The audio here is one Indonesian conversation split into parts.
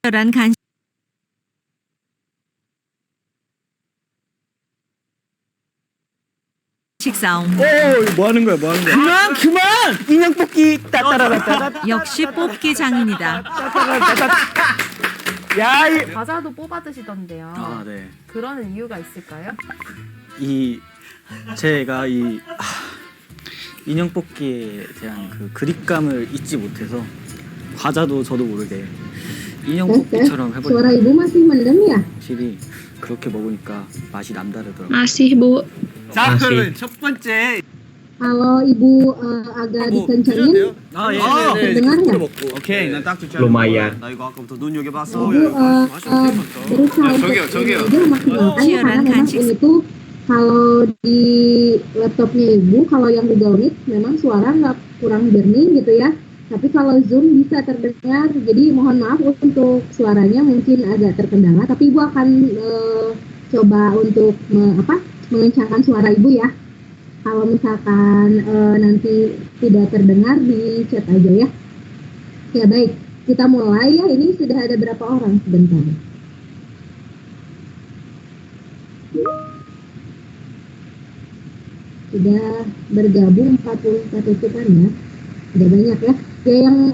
특별한 간식 싸움. 뭐 하는 거야? 그만! 인형 뽑기 따따라따따. 역시 뽑기 장인이다. 야, 과자도 뽑아 드시던데요. 아, 네. 그러는 이유가 있을까요? 제가 인형 뽑기에 대한 그 그립감을 잊지 못해서 과자도 저도 모르게 인형 뽑기처럼 Suara 해버리고 ibu masih mendem ya? 확실히 그렇게 먹으니까 맛이 남다르더라고요. Masih, Bu. 자, 그러면 첫 번째. Kalau ibu agak dikencengin, 아, 예, terdengar nggak? 오케이, 난 딱 좋지. Lumayan. 나 이거 아까부터 눈여겨봤어. Ibu berusaha untuk 저기요. aja memaksimalkan Siaran karena memang kansis. ini tuh kalau di laptopnya ibu, kalau yang Google Meet memang suara nggak kurang jernih gitu ya. Tapi kalau Zoom bisa terdengar, jadi mohon maaf untuk suaranya mungkin agak terkendala. Tapi ibu akan coba untuk mengencangkan suara ibu ya. Kalau misalkan nanti tidak terdengar di chat aja ya. Ya baik, kita mulai ya. Ini sudah ada berapa orang sebentar. Sudah bergabung 44 itu kan ya. Sudah banyak ya. Ya yang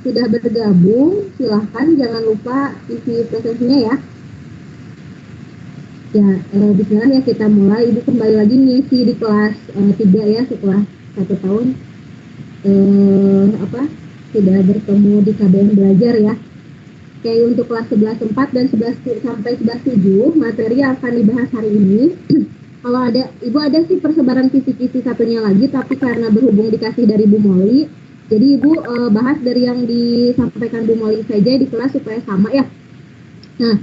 sudah bergabung silahkan jangan lupa isi presentasinya ya. Ya, bismillah ya kita mulai. Ibu kembali lagi ngisi di kelas 3 ya setelah 1 tahun tidak bertemu di KBM Belajar ya. Oke, untuk kelas 11.4 dan 11 sampai 11.7 materi yang akan dibahas hari ini. Kalau ada, Ibu ada sih persebaran kisi-kisi satunya lagi, tapi karena berhubung dikasih dari Bu Molly, jadi Ibu bahas dari yang disampaikan Bu Molly saja di kelas supaya sama ya. Nah,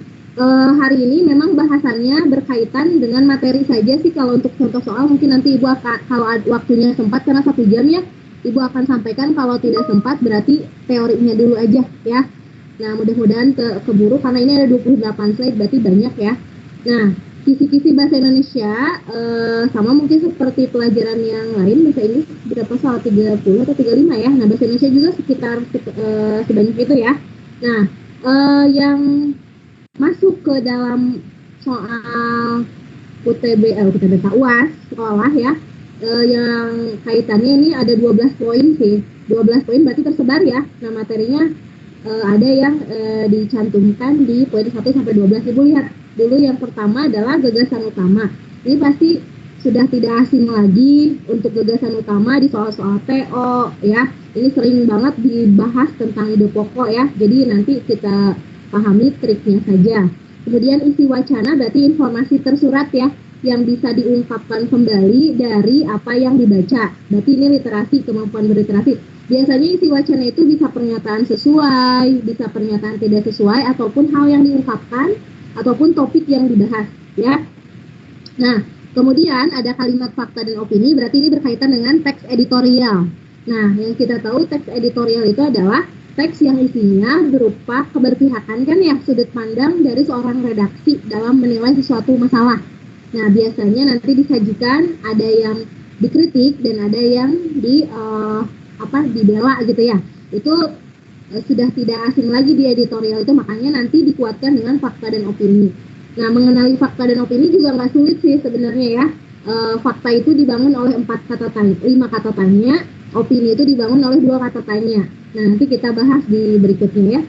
hari ini memang bahasannya berkaitan dengan materi saja sih. Kalau untuk contoh soal mungkin nanti Ibu akan, kalau waktunya sempat karena 1 jam ya, Ibu akan sampaikan. Kalau tidak sempat berarti teorinya dulu aja ya. Nah, mudah-mudahan keburu karena ini ada 28 slide berarti banyak ya. Nah, kisi-kisi bahasa Indonesia sama mungkin seperti pelajaran yang lain, bahasa Inggris berapa soal 30 atau 35 ya. Nah, bahasa Indonesia juga sekitar sebanyak itu ya. Nah, yang masuk ke dalam soal UTB UAS sekolah ya, yang kaitannya ini ada 12 poin sih. 12 poin berarti tersebar ya. Nah, materinya ada yang dicantumkan di poin 1 sampai 12. Ibu lihat dulu yang pertama adalah gagasan utama. Ini pasti sudah tidak asing lagi untuk gagasan utama di soal-soal TO ya. Ini sering banget dibahas tentang ide pokok ya. Jadi nanti kita pahami triknya saja. Kemudian isi wacana berarti informasi tersurat ya, yang bisa diungkapkan kembali dari apa yang dibaca. Berarti ini literasi, kemampuan berliterasi. Biasanya isi wacana itu bisa pernyataan sesuai, bisa pernyataan tidak sesuai, ataupun hal yang diungkapkan, ataupun topik yang dibahas ya. Nah, kemudian ada kalimat fakta dan opini, berarti ini berkaitan dengan teks editorial. Nah, yang kita tahu teks editorial itu adalah teks yang isinya berupa keberpihakan kan ya, sudut pandang dari seorang redaksi dalam menilai suatu masalah. Nah, biasanya nanti disajikan ada yang dikritik dan ada yang dibela gitu ya. Itu sudah tidak asing lagi di editorial itu, makanya nanti dikuatkan dengan fakta dan opini. Nah, mengenali fakta dan opini juga nggak sulit sih sebenarnya ya. Fakta itu dibangun oleh 5 kata tanya, opini itu dibangun oleh 2 kata tanya. Nah, nanti kita bahas di berikutnya ya.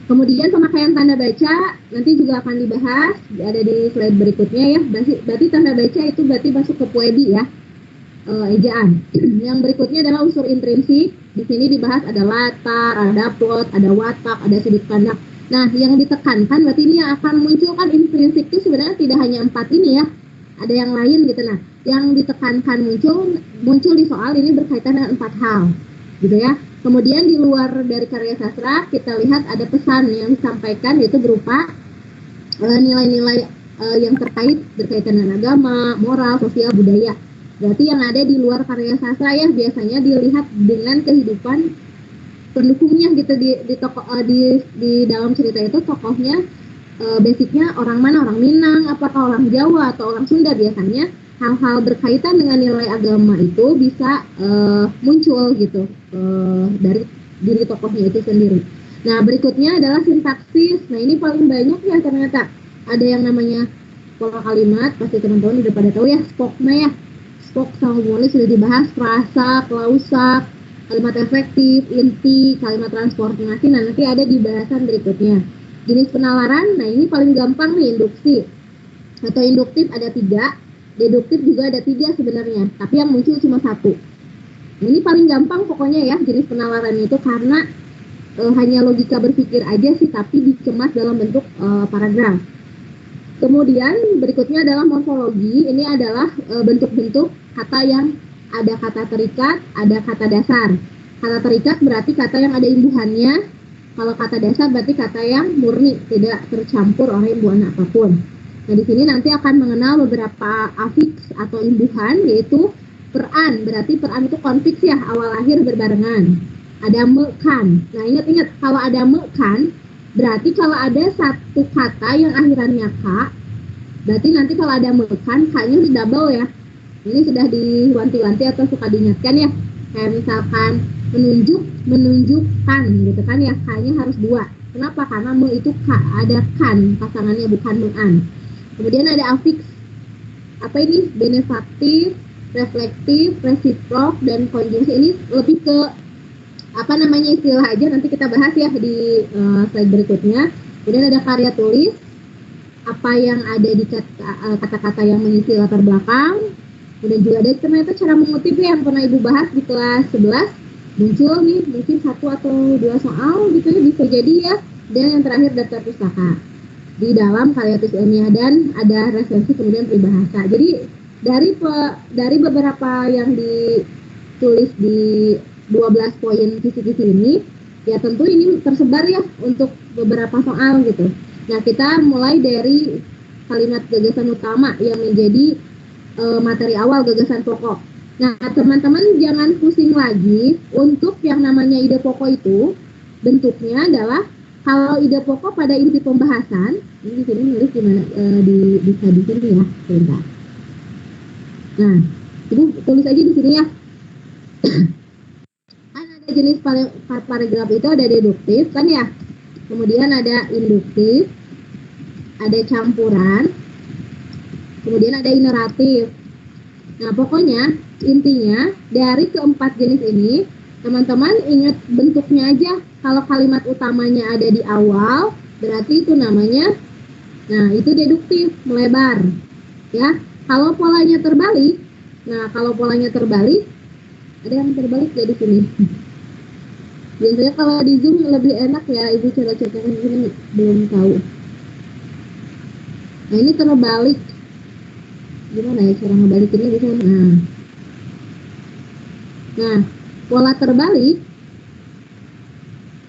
Kemudian pemakaian tanda baca nanti juga akan dibahas, ada di slide berikutnya ya. Berarti tanda baca itu berarti masuk ke PUEDI ya, ejaan. Yang berikutnya adalah unsur intrinsik. Di sini dibahas ada latar, ada plot, ada watak, ada sudut pandang. Nah, yang ditekankan berarti ini yang akan muncul kan intrinsik itu sebenarnya tidak hanya 4 ini ya. Ada yang lain gitu. Nah, yang ditekankan muncul di soal ini berkaitan dengan 4 hal gitu ya. Kemudian di luar dari karya sastra kita lihat ada pesan yang disampaikan, yaitu berupa nilai-nilai yang berkaitan dengan agama, moral, sosial, budaya. Berarti yang ada di luar karya sastra ya biasanya dilihat dengan kehidupan pendukungnya gitu di dalam cerita itu tokohnya basicnya orang mana, orang Minang, apakah orang Jawa atau orang Sunda. Biasanya hal-hal berkaitan dengan nilai agama itu bisa muncul gitu dari diri tokohnya itu sendiri. Nah, berikutnya adalah sintaksis. Nah, ini paling banyak ya ternyata. Ada yang namanya pola kalimat, pasti teman-teman udah pada tahu ya, spokma ya. Spok sama homolog sudah dibahas, frasa, klausa, kalimat efektif, inti, kalimat transportasi. Nah, nanti ada di bahasan berikutnya. Jenis penalaran, nah ini paling gampang nih, induksi. Atau induktif ada 3, deduktif juga ada 3 sebenarnya, tapi yang muncul cuma 1. Nah, ini paling gampang pokoknya ya, jenis penalaran itu karena hanya logika berpikir aja sih, tapi dikemas dalam bentuk paragraf. Kemudian berikutnya adalah morfologi. Ini adalah bentuk-bentuk kata yang ada kata terikat, ada kata dasar. Kata terikat berarti kata yang ada imbuhannya. Kalau kata dasar berarti kata yang murni, tidak tercampur oleh imbuhan apapun. Nah, di sini nanti akan mengenal beberapa afiks atau imbuhan, yaitu peran. Berarti peran itu konfiks ya, awal akhir berbarengan. Ada mekan. Nah, ingat-ingat kalau ada mekan, berarti kalau ada satu kata yang akhirannya ka, berarti nanti kalau ada mekan, ka-nya harus double ya. Ini sudah diwanti-wanti atau suka diingatkan ya. Kayak misalkan menunjuk, menunjukkan gitu kan ya, ka-nya harus 2. Kenapa? Karena me itu ka, ada kan pasangannya, bukan mean. Kemudian ada afiks. Apa ini? Benefaktif, reflektif, resiprok, dan konjungsi. Ini lebih ke apa namanya istilah aja, nanti kita bahas ya di slide berikutnya. Kemudian ada karya tulis, apa yang ada di kata-kata yang mengisi latar belakang. Kemudian juga ada ternyata cara mengutip yang pernah Ibu bahas di kelas 11. Muncul nih mungkin 1 atau 2 soal gitu ya, bisa jadi ya. Dan yang terakhir daftar pustaka di dalam karya tulis ilmiah, dan ada referensi kemudian peribahasa. Jadi dari beberapa yang ditulis di 12 poin kisi-kisi ini, ya tentu ini tersebar ya untuk beberapa soal gitu. Nah, kita mulai dari kalimat gagasan utama yang menjadi materi awal, gagasan pokok. Nah, teman-teman jangan pusing lagi untuk yang namanya ide pokok itu. Bentuknya adalah kalau ide pokok pada inti pembahasan, ini di sini nulis gimana, bisa di sini ya, sebentar. Nah, Ibu tulis aja di sini ya. Jenis paragraf itu ada deduktif kan ya, kemudian ada induktif, ada campuran, kemudian ada ineratif. Nah, pokoknya intinya dari keempat jenis ini teman-teman ingat bentuknya aja. Kalau kalimat utamanya ada di awal berarti itu namanya, nah itu deduktif, melebar ya. Kalau polanya terbalik, nah kalau polanya terbalik, ada yang terbalik ya di sini. Biasanya kalau di Zoom lebih enak ya, Ibu coba-cobakan ini, belum tahu. Nah, ini terbalik. Gimana ya cara ngebalikinnya bisa? Nah, pola terbalik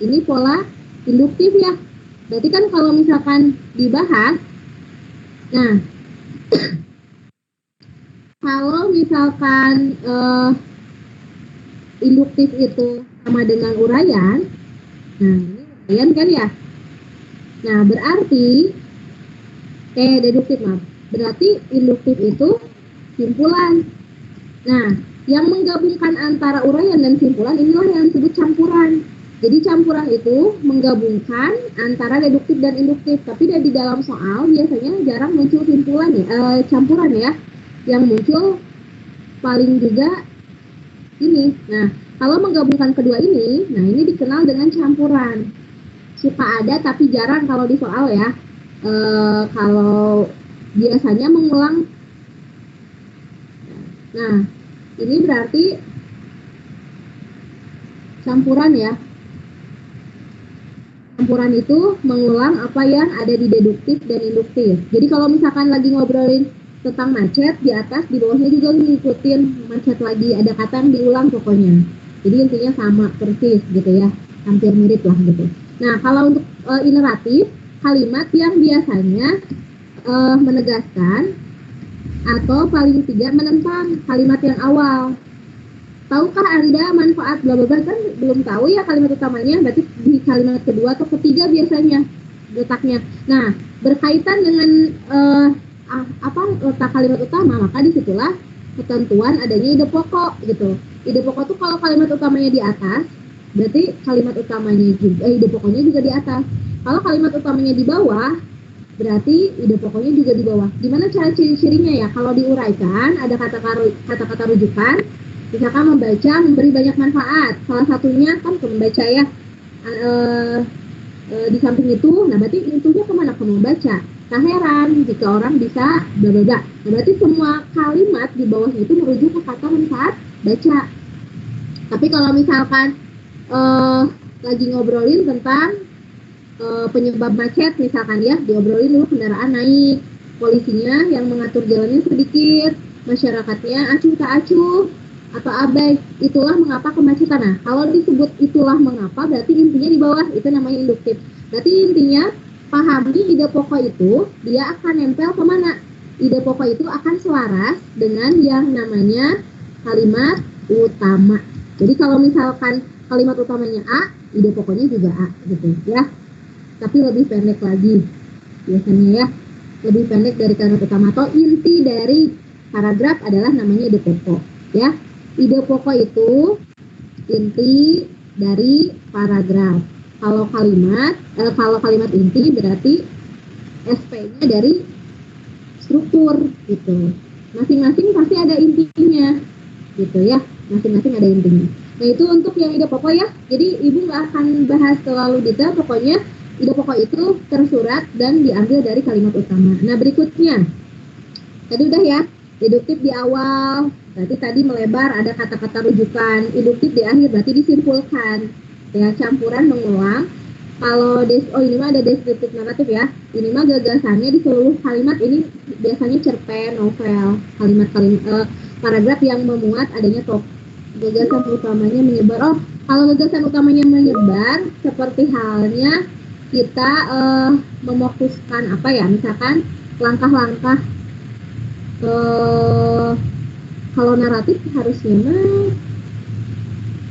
ini pola induktif ya. Berarti kan kalau misalkan dibahas, nah kalau misalkan induktif itu sama dengan uraian, nah ini uraian kan ya. Nah, berarti deduktif maaf. Berarti induktif itu simpulan. Nah, yang menggabungkan antara uraian dan simpulan inilah yang disebut campuran. Jadi campuran itu menggabungkan antara deduktif dan induktif. Tapi di dalam soal biasanya jarang muncul simpulan ya, campuran ya. Yang muncul paling juga ini. Nah, kalau menggabungkan kedua ini, nah ini dikenal dengan campuran. Suka ada tapi jarang kalau di soal ya. Kalau biasanya mengulang. Nah, ini berarti campuran ya. Campuran itu mengulang apa yang ada di deduktif dan induktif. Jadi kalau misalkan lagi ngobrolin tentang macet, di atas, di bawahnya juga ngikutin macet lagi. Ada kata yang diulang pokoknya. Jadi intinya sama persis gitu ya, hampir mirip lah gitu. Nah, kalau untuk ineratif, kalimat yang biasanya menegaskan atau paling tidak menentang kalimat yang awal. Tahukah Anda manfaat bla bla bla? Kan belum tahu ya kalimat utamanya, berarti di kalimat kedua atau ketiga biasanya letaknya. Nah, berkaitan dengan letak kalimat utama, maka disitulah ketentuan adanya ide pokok gitu. Ide pokok tuh kalau kalimat utamanya di atas, berarti kalimat utamanya juga, ide pokoknya juga di atas. Kalau kalimat utamanya di bawah, berarti ide pokoknya juga di bawah. Gimana cara ciri-cirinya ya? Kalau diuraikan, ada kata-kata rujukan, misalkan membaca memberi banyak manfaat. Salah satunya kan membaca ya. Di samping itu, nah berarti intinya kemana? Ke membaca. Tak heran jika orang bisa bla bla bla. Nah, berarti semua kalimat di bawahnya itu merujuk ke kata manfaat baca. Tapi kalau misalkan lagi ngobrolin tentang penyebab macet misalkan ya, diobrolin dulu kendaraan naik, polisinya yang mengatur jalannya sedikit, masyarakatnya acuh tak acuh atau abai, itulah mengapa kemacetan. Nah, kalau disebut itulah mengapa berarti intinya di bawah, itu namanya induktif. Berarti intinya pahami ide pokok itu dia akan nempel kemana? Ide pokok itu akan selaras dengan yang namanya kalimat utama. Jadi kalau misalkan kalimat utamanya A, ide pokoknya juga A gitu ya. Tapi lebih pendek lagi biasanya ya, lebih pendek dari kalimat utama atau inti dari paragraf adalah namanya ide pokok ya. Ide pokok itu inti dari paragraf. Kalau kalimat inti berarti SP-nya dari struktur gitu. Masing-masing pasti ada intinya gitu ya. Masing-masing ada intinya. Nah, itu untuk yang ide pokok ya. Jadi ibu nggak akan bahas terlalu detail, pokoknya ide pokok itu tersurat dan diambil dari kalimat utama. Nah, berikutnya tadi udah ya, deduktif di awal, berarti tadi melebar ada kata-kata rujukan, induktif di akhir berarti disimpulkan ya, campuran mengulang. Kalau ini mah ada deskriptif naratif ya, ini mah gagasannya di seluruh kalimat, ini biasanya cerpen, novel, kalimat-kalimat paragraf yang memuat adanya gagasan utamanya menyebar. Kalau gagasan utamanya menyebar seperti halnya kita memokuskan apa ya, misalkan langkah-langkah. Kalau naratif harusnya mah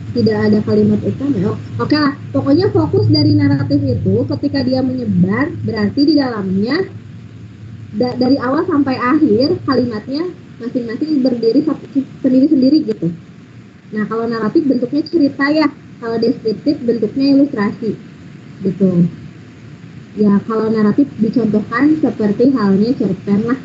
tidak ada kalimat utama. Oke lah, pokoknya fokus dari naratif itu ketika dia menyebar berarti di dalamnya dari awal sampai akhir kalimatnya masing-masing berdiri sendiri-sendiri gitu. Nah, kalau naratif bentuknya cerita ya, kalau deskriptif bentuknya ilustrasi gitu. Ya, kalau naratif dicontohkan seperti halnya cerpen lah,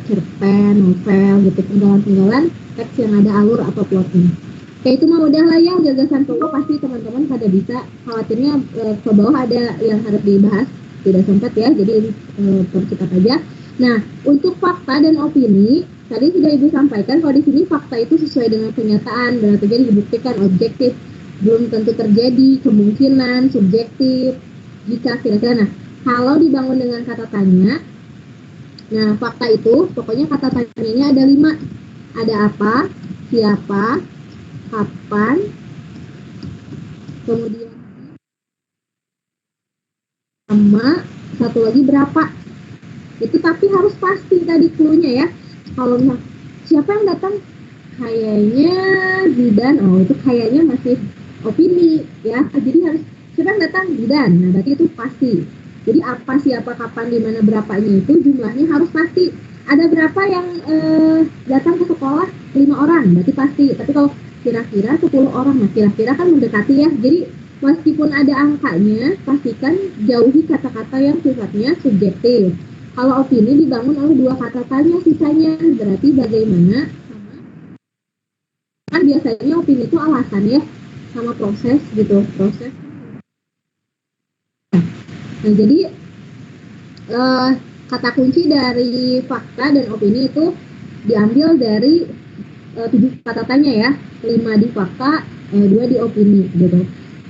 cerpen, novel gitu, penggalan-penggalan teks yang ada alur atau plotnya. Kayak itu mah udah lah ya, gagasan pokok pasti teman-teman pada bisa. Khawatirnya ke bawah ada yang harus dibahas, tidak sempat ya, jadi percepat aja. Nah, untuk fakta dan opini, tadi sudah Ibu sampaikan kalau di sini fakta itu sesuai dengan kenyataan, berarti jadi dibuktikan objektif, belum tentu terjadi, kemungkinan, subjektif, jika kira-kira. Nah, kalau dibangun dengan kata tanya, nah fakta itu pokoknya kata tanyanya ada 5. Ada apa, siapa, kapan, kemudian sama, satu lagi berapa. Itu tapi harus pasti tadi cluenya ya. Kalau siapa yang datang, kayaknya Zidan, itu kayaknya masih opini ya. Jadi harus siapa yang datang, Zidan. Nah, berarti itu pasti. Jadi apa, siapa, kapan, di mana, berapanya itu jumlahnya harus pasti. Ada berapa yang datang ke sekolah? 5 orang, berarti pasti. Tapi kalau kira-kira 10 orang, nah kira-kira kan mendekati ya. Jadi meskipun ada angkanya, pastikan jauhi kata-kata yang sifatnya subjektif. Kalau opini dibangun oleh 2 kata tanya sisanya, berarti bagaimana sama. Kan biasanya opini itu alasan ya, sama proses gitu, proses. Nah, jadi kata kunci dari fakta dan opini itu diambil dari 7 kata tanya ya, 5 di fakta, 2 di opini gitu.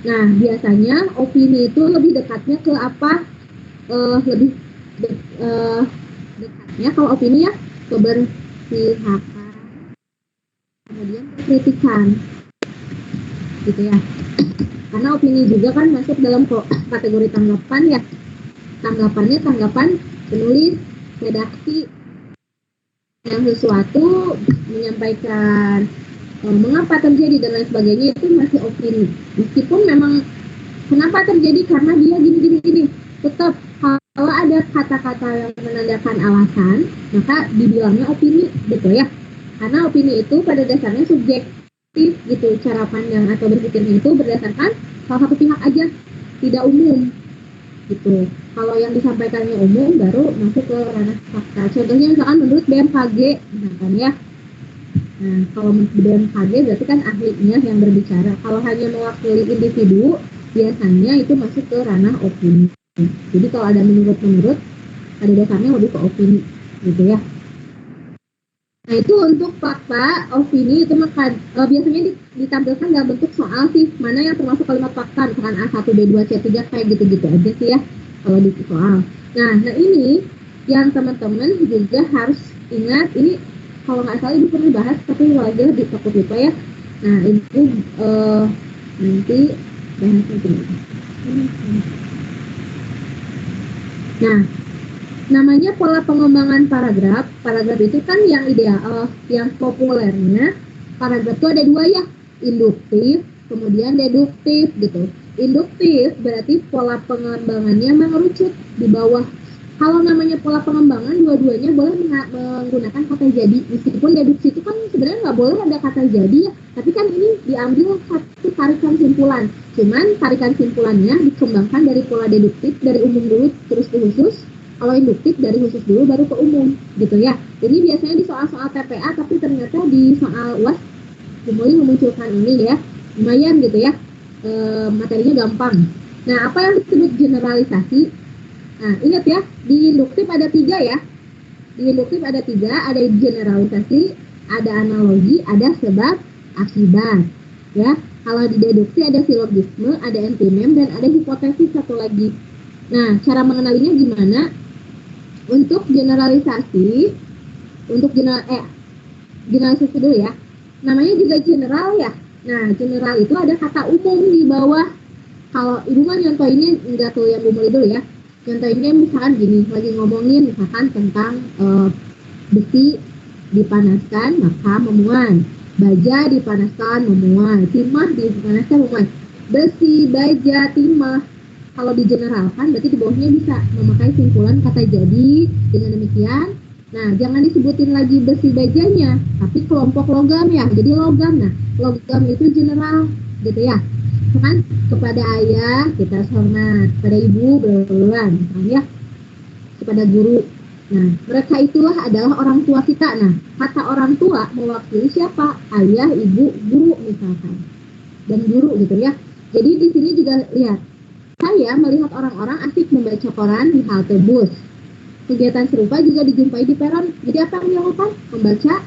Nah, biasanya opini itu lebih dekatnya ke apa? Lebih dekatnya kalau opini ya keberpihakan, kemudian kritikan gitu ya. Karena opini juga kan masuk dalam kategori tanggapan ya. Tanggapannya tanggapan penulis, redaksi yang sesuatu, menyampaikan mengapa terjadi dan lain sebagainya, itu masih opini. Meskipun memang kenapa terjadi karena dia gini, tetap kalau ada kata-kata yang menandakan alasan, maka dibilangnya opini gitu ya. Karena opini itu pada dasarnya subjek. gitu cara pandang atau berpikirnya itu berdasarkan salah satu pihak aja, tidak umum gitu. Kalau yang disampaikannya umum baru masuk ke ranah fakta. Contohnya misalkan menurut BMKG misalkan ya. Nah, kalau menurut BMKG berarti kan ahlinya yang berbicara. Kalau hanya mewakili individu, biasanya itu masuk ke ranah opini. Jadi kalau ada menurut pada dasarnya lebih ke opini gitu ya. Nah itu untuk fakta, opini itu maka biasanya ditampilkan dalam bentuk soal sih, mana yang termasuk kalimat fakta, misalkan A1, B2, C3 kayak gitu-gitu aja sih ya kalau di soal. Nah ini yang teman-teman juga harus ingat, ini kalau nggak salah ibu pernah bahas tapi wajar di takut lupa ya. Nah itu nanti bahasnya gimana. Nah namanya pola pengembangan paragraf. Paragraf itu kan yang ideal, yang populernya paragraf itu ada dua ya, induktif, kemudian deduktif gitu. Induktif berarti pola pengembangannya mengerucut di bawah. Kalau namanya pola pengembangan, dua-duanya boleh menggunakan kata jadi. Meskipun deduksi itu kan sebenarnya nggak boleh ada kata jadi ya, tapi kan ini diambil satu tarikan simpulan. Cuman tarikan simpulannya dikembangkan dari pola deduktif, dari umum dulu terus ke khusus. Kalau induktif dari khusus dulu baru ke umum gitu ya. Jadi biasanya di soal-soal TPA, tapi ternyata di soal UAS mulai memunculkan ini ya, lumayan gitu ya, materinya gampang. Nah apa yang disebut generalisasi? Nah ingat ya, di induktif ada 3 ya. Di induktif ada 3, ada generalisasi, ada analogi, ada sebab akibat ya. Kalau di deduksi ada silogisme, ada antonim, dan ada hipotesis satu lagi. Nah cara mengenalinya gimana? Untuk generalisasi, generalisasi dulu ya. Namanya juga general ya. Nah, general itu ada kata umum di bawah. Kalau ibu mah nyontohinnya enggak tuh yang umum dulu ya. Contohnya misalkan gini, lagi ngomongin misalkan tentang besi dipanaskan maka memuai, baja dipanaskan memuai, timah dipanaskan memuai. Besi, baja, timah. Kalau digeneralkan berarti di bawahnya bisa memakai simpulan kata jadi. Dengan demikian, nah jangan disebutin lagi besi bajanya, tapi kelompok logam ya, jadi logam. Nah logam itu general gitu ya. Kan kepada ayah kita hormat, kepada ibu berpeluang ya, kepada guru. Nah mereka itulah adalah orang tua kita. Nah kata orang tua mewakili siapa? Ayah, ibu, guru misalkan, dan guru gitu ya. Jadi di sini juga lihat, saya melihat orang-orang asik membaca koran di halte bus. Kegiatan serupa juga dijumpai di peron. Jadi apa yang dilakukan? Membaca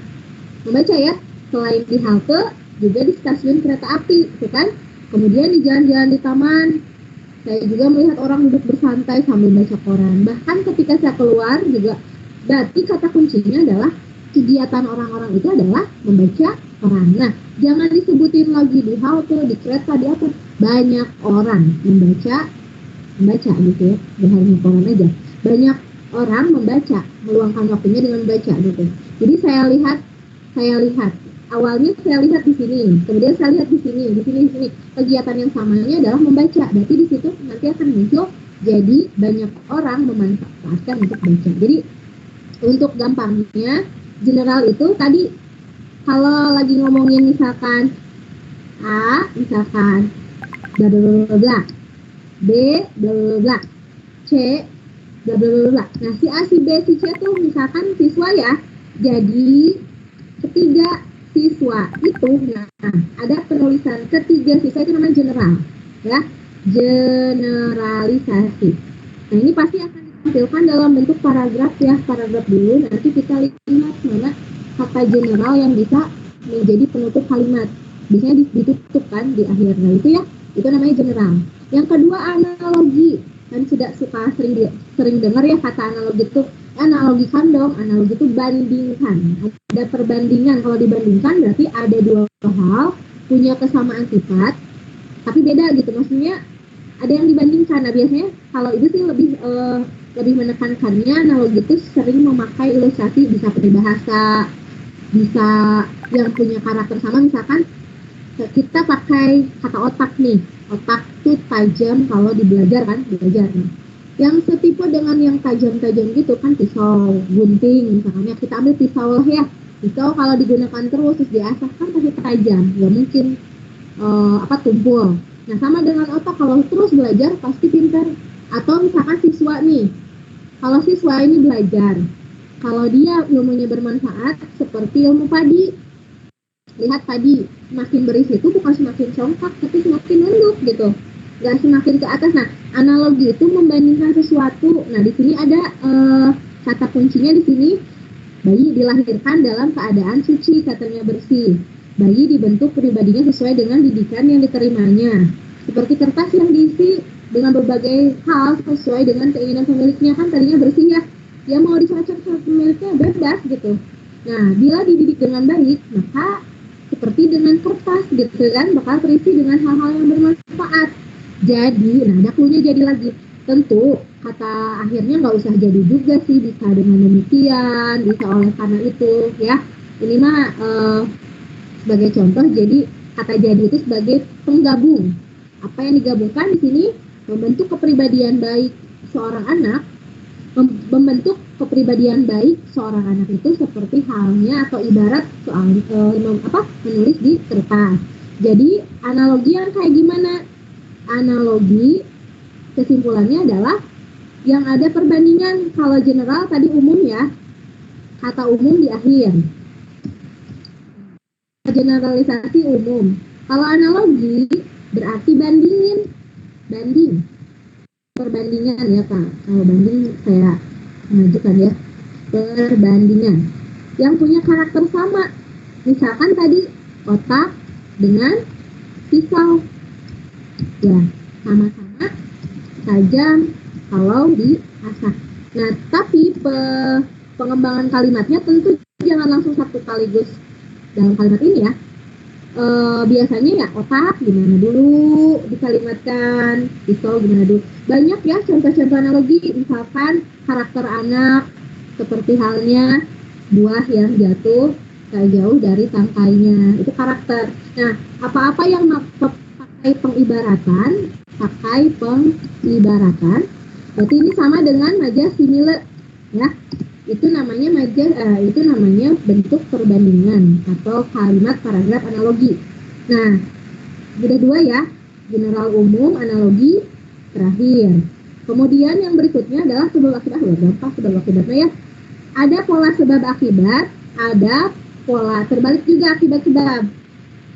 ya. Selain di halte, juga di stasiun kereta api, gitu kan? Kemudian di jalan-jalan di taman, saya juga melihat orang duduk bersantai sambil baca koran. Bahkan ketika saya keluar juga, berarti kata kuncinya adalah kegiatan orang-orang itu adalah membaca koran. Nah, jangan disebutin lagi di halte, di kereta, di apa. Banyak orang membaca gitu ya, berhari koran aja. Banyak orang membaca, meluangkan waktunya dengan membaca gitu. Jadi saya lihat awalnya saya lihat di sini, kemudian saya lihat di sini. Kegiatan yang samanya adalah membaca. Berarti di situ nanti akan muncul jadi banyak orang memanfaatkan untuk baca. Jadi untuk gampangnya general itu tadi kalau lagi ngomongin misalkan A, misalkan bla bla bla, B bla bla bla, C bla bla bla. Nah si A, si B, si C tuh misalkan siswa ya. Jadi ketiga siswa itu, nah ada penulisan ketiga siswa itu namanya general ya, generalisasi. Nah ini pasti akan ditampilkan dalam bentuk paragraf ya, paragraf dulu. Nanti kita lihat mana kata general yang bisa menjadi penutup kalimat. Biasanya ditutup kan di akhir. Nah itu ya, itu namanya general. Yang kedua analogi, kan sudah suka sering dengar ya kata analogi itu. Analogikan dong, analogi itu bandingkan. Ada perbandingan. Kalau dibandingkan berarti ada dua hal punya kesamaan sifat tapi beda gitu. Maksudnya ada yang dibandingkan. Nah biasanya kalau itu sih lebih menekankannya analogi itu sering memakai ilustrasi, bisa peribahasa, bisa yang punya karakter sama. Misalkan kita pakai kata otak nih, otak tuh tajam kalau belajar kan, belajar. Nah, yang setipe dengan yang tajam-tajam gitu kan pisau, gunting, misalnya kita ambil pisau lah ya, Pisau kalau digunakan terus diasah kan pasti tajam, nggak mungkin tumpul. Nah sama dengan otak, kalau terus belajar pasti pintar. Atau misalkan siswa nih, kalau siswa ini belajar, kalau dia ilmunya bermanfaat seperti ilmu padi, lihat padi semakin berisi itu bukan semakin congkak tapi semakin nunduk gitu, nggak semakin ke atas. Nah analogi itu membandingkan sesuatu. Nah di sini ada kata kuncinya di sini. Bayi dilahirkan dalam keadaan suci, katanya bersih. Bayi dibentuk pribadinya sesuai dengan didikan yang diterimanya. Seperti kertas yang diisi dengan berbagai hal sesuai dengan keinginan pemiliknya, kan tadinya bersih ya. Ya mau dicocok sama pemiliknya bebas gitu. Nah, bila dididik dengan baik, maka seperti dengan kertas gitu kan, bakal terisi dengan hal-hal yang bermanfaat. Jadi, nah ada cluenya jadi lagi. Tentu kata akhirnya nggak usah jadi juga sih, bisa dengan demikian, bisa oleh karena itu ya. Ini mah sebagai contoh, jadi kata jadi itu sebagai penggabung. Apa yang digabungkan di sini? Membentuk kepribadian baik seorang anak. Membentuk kepribadian baik seorang anak itu seperti halnya atau ibarat soal menulis di kertas. Jadi analogi yang kayak gimana? Analogi kesimpulannya adalah yang ada perbandingan. Kalau general tadi umum ya, kata umum di akhir. Generalisasi umum. Kalau analogi berarti bandingin, banding, perbandingan ya Pak. Kalau banding saya mengajukan ya, perbandingan yang punya karakter sama. Misalkan tadi otak dengan pisau, ya sama-sama tajam kalau diasah. Nah, tapi pengembangan kalimatnya tentu jangan langsung satu sekaligus dalam kalimat ini ya. Biasanya ya otak gimana dulu dikalimatkan, pisau gimana dulu. Banyak ya contoh-contoh analogi, misalkan karakter anak seperti halnya buah yang jatuh tak jauh dari tangkainya, itu karakter. Nah, apa-apa yang pakai pengibaratan, berarti ini sama dengan majas simile ya. Itu namanya itu namanya bentuk perbandingan atau kalimat paragraf analogi. Nah, udah dua ya, general umum, analogi, terakhir. Kemudian yang berikutnya adalah sebab akibat. Gampang sebab akibatnya ya. Ada pola sebab akibat, ada pola terbalik juga akibat sebab.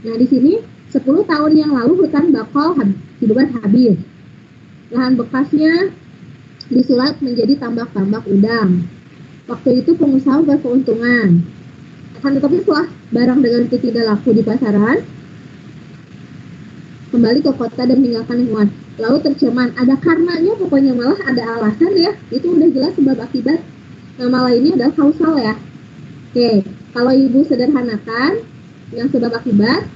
Nah, di sini 10 tahun yang lalu hutan bakau hidupan habis. Lahan bekasnya disulap menjadi tambak-tambak udang. Waktu itu pengusaha berkeuntungan. Akan tetapi setelah barang dengan itu tidak laku di pasaran, kembali ke kota dan meninggalkan lingkungan. Lalu tercemar, ada karenanya, pokoknya malah ada alasan ya. Itu udah jelas sebab akibat. Nama lainnya adalah kausal ya. Oke, kalau ibu sederhanakan yang sebab akibat,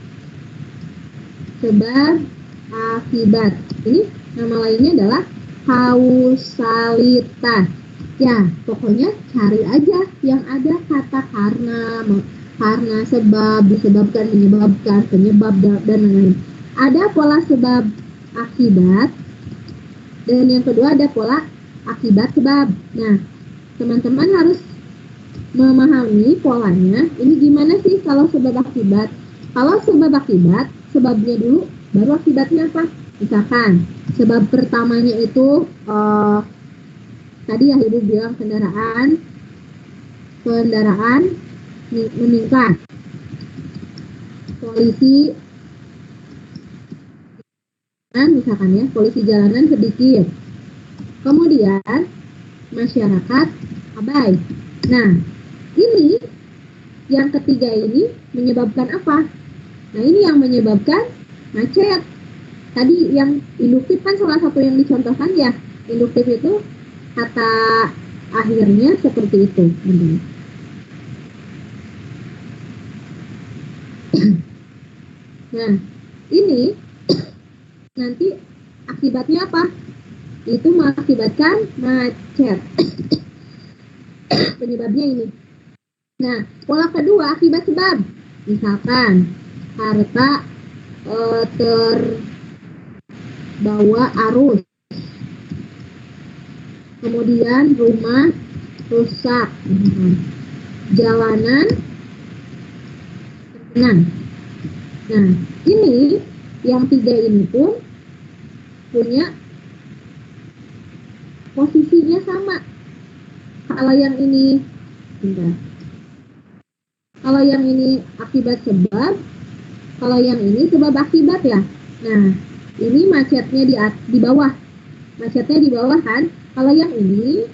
ini nama lainnya adalah kausalitas. Ya, pokoknya cari aja yang ada kata karena, sebab, disebabkan, menyebabkan, penyebab, dan lain-lain. Ada pola sebab akibat, dan yang kedua ada pola akibat sebab. Nah, teman-teman harus memahami polanya. Ini gimana sih kalau sebab akibat? Kalau sebab akibat, sebabnya dulu, baru akibatnya apa? Misalkan, sebab pertamanya itu tadi ya ibu bilang kendaraan meningkat, polisi misalkan ya, polisi jalanan sedikit, kemudian masyarakat abai. Nah, ini yang ketiga ini menyebabkan apa? Nah, ini yang menyebabkan macet. Tadi yang induktif kan salah satu yang dicontohkan ya. Induktif itu kata akhirnya seperti itu. Nah, ini nanti akibatnya apa? Itu mengakibatkan macet. Penyebabnya ini. Nah, pola kedua akibat sebab. Misalkan harta terbawa arus. Kemudian rumah rusak, jalanan Nah, nah ini yang tiga ini pun punya posisinya sama. Kalau yang ini, bentar. Kalau yang ini akibat sebab, kalau yang ini sebab akibat ya. Nah, ini macetnya di bawah. Macetnya di bawah kan. Kalau yang ini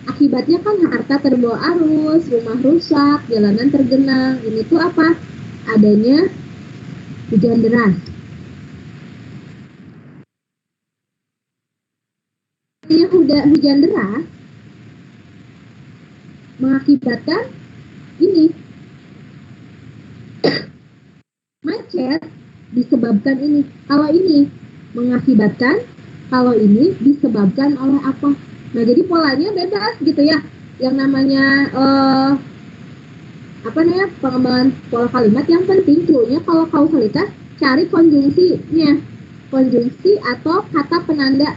akibatnya kan harta terbawa arus, rumah rusak, jalanan tergenang. Ini tuh apa? Adanya hujan deras. Yang hujan deras mengakibatkan ini macet disebabkan ini. Kalau ini mengakibatkan, kalau ini disebabkan oleh apa? Nah, jadi polanya bebas gitu ya. Yang namanya pengembangan pola kalimat, yang penting clue-nya kalau kausalitas cari konjungsinya. Konjungsi atau kata penanda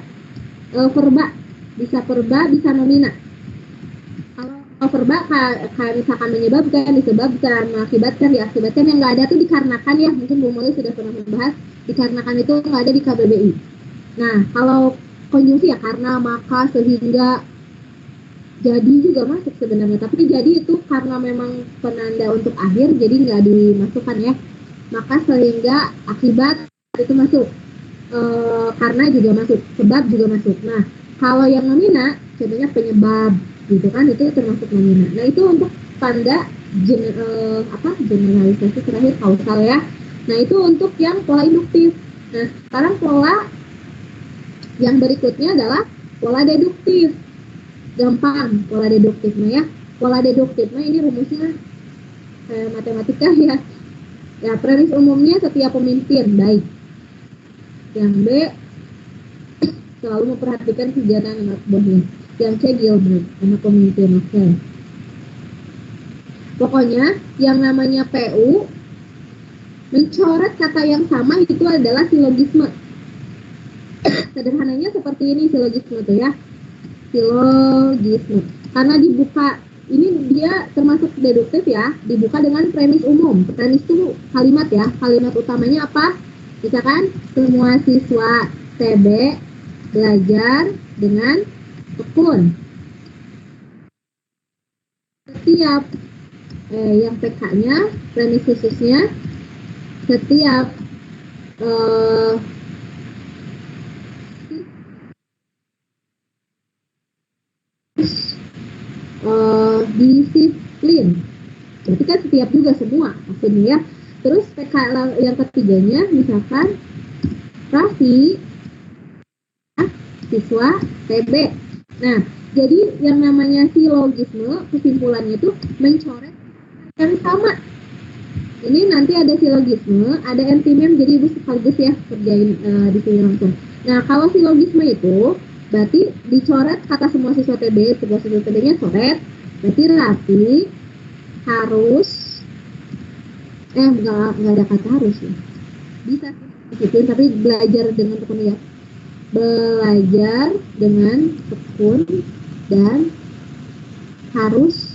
verba. Bisa verba, bisa nomina. Kalau verba kayak misalkan menyebabkan, disebabkan, mengakibatkan, diakibatkan, yang nggak ada tuh dikarenakan ya. Mungkin Bu Moli sudah pernah membahas, dikarenakan itu nggak ada di KBBI. Nah, kalau konjungsi ya karena, maka, sehingga, jadi juga masuk sebenarnya. Tapi jadi itu karena memang penanda untuk akhir, jadi nggak dimasukkan ya. Maka, sehingga, akibat itu masuk. Karena juga masuk, sebab juga masuk. Nah, kalau yang nomina, contohnya penyebab, gitu kan, itu termasuk nomina. Nah, itu untuk tanda generalisasi terakhir kausal ya. Nah, itu untuk yang pola induktif. Nah, sekarang pola yang berikutnya adalah pola deduktif. Gampang pola deduktif ya. Pola deduktif, ini rumusnya matematika ya. Ya, premis umumnya setiap pemimpin baik. Yang B selalu memperhatikan kegiatan anak buahnya. Yang C Gilbert, anak pemimpin. Oke. Pokoknya yang namanya PU mencoret kata yang sama itu adalah silogisme. Sederhananya seperti ini silogisme tuh ya. Silogisme. Karena dibuka, ini dia termasuk deduktif ya, dibuka dengan premis umum. Premis itu kalimat ya. Kalimat utamanya apa? Misalkan semua siswa TB belajar dengan tekun. Setiap yang PK-nya, premis khususnya, setiap disiplin. Berarti kan setiap juga semua maksudnya ya. Terus PK yang ketiganya misalkan Raffi siswa TB. Nah, jadi yang namanya silogisme kesimpulannya itu mencoret yang sama. Ini nanti ada silogisme, ada antimem, jadi Ibu sekaligus ya kerjain di sini langsung. Nah, kalau silogisme itu berarti dicoret kata semua siswa TB, semua siswa TB-nya coret. Berarti Raffi harus nggak ada kata harus ya. Bisa sih, tapi belajar dengan tekun ya. Belajar dengan tekun dan harus,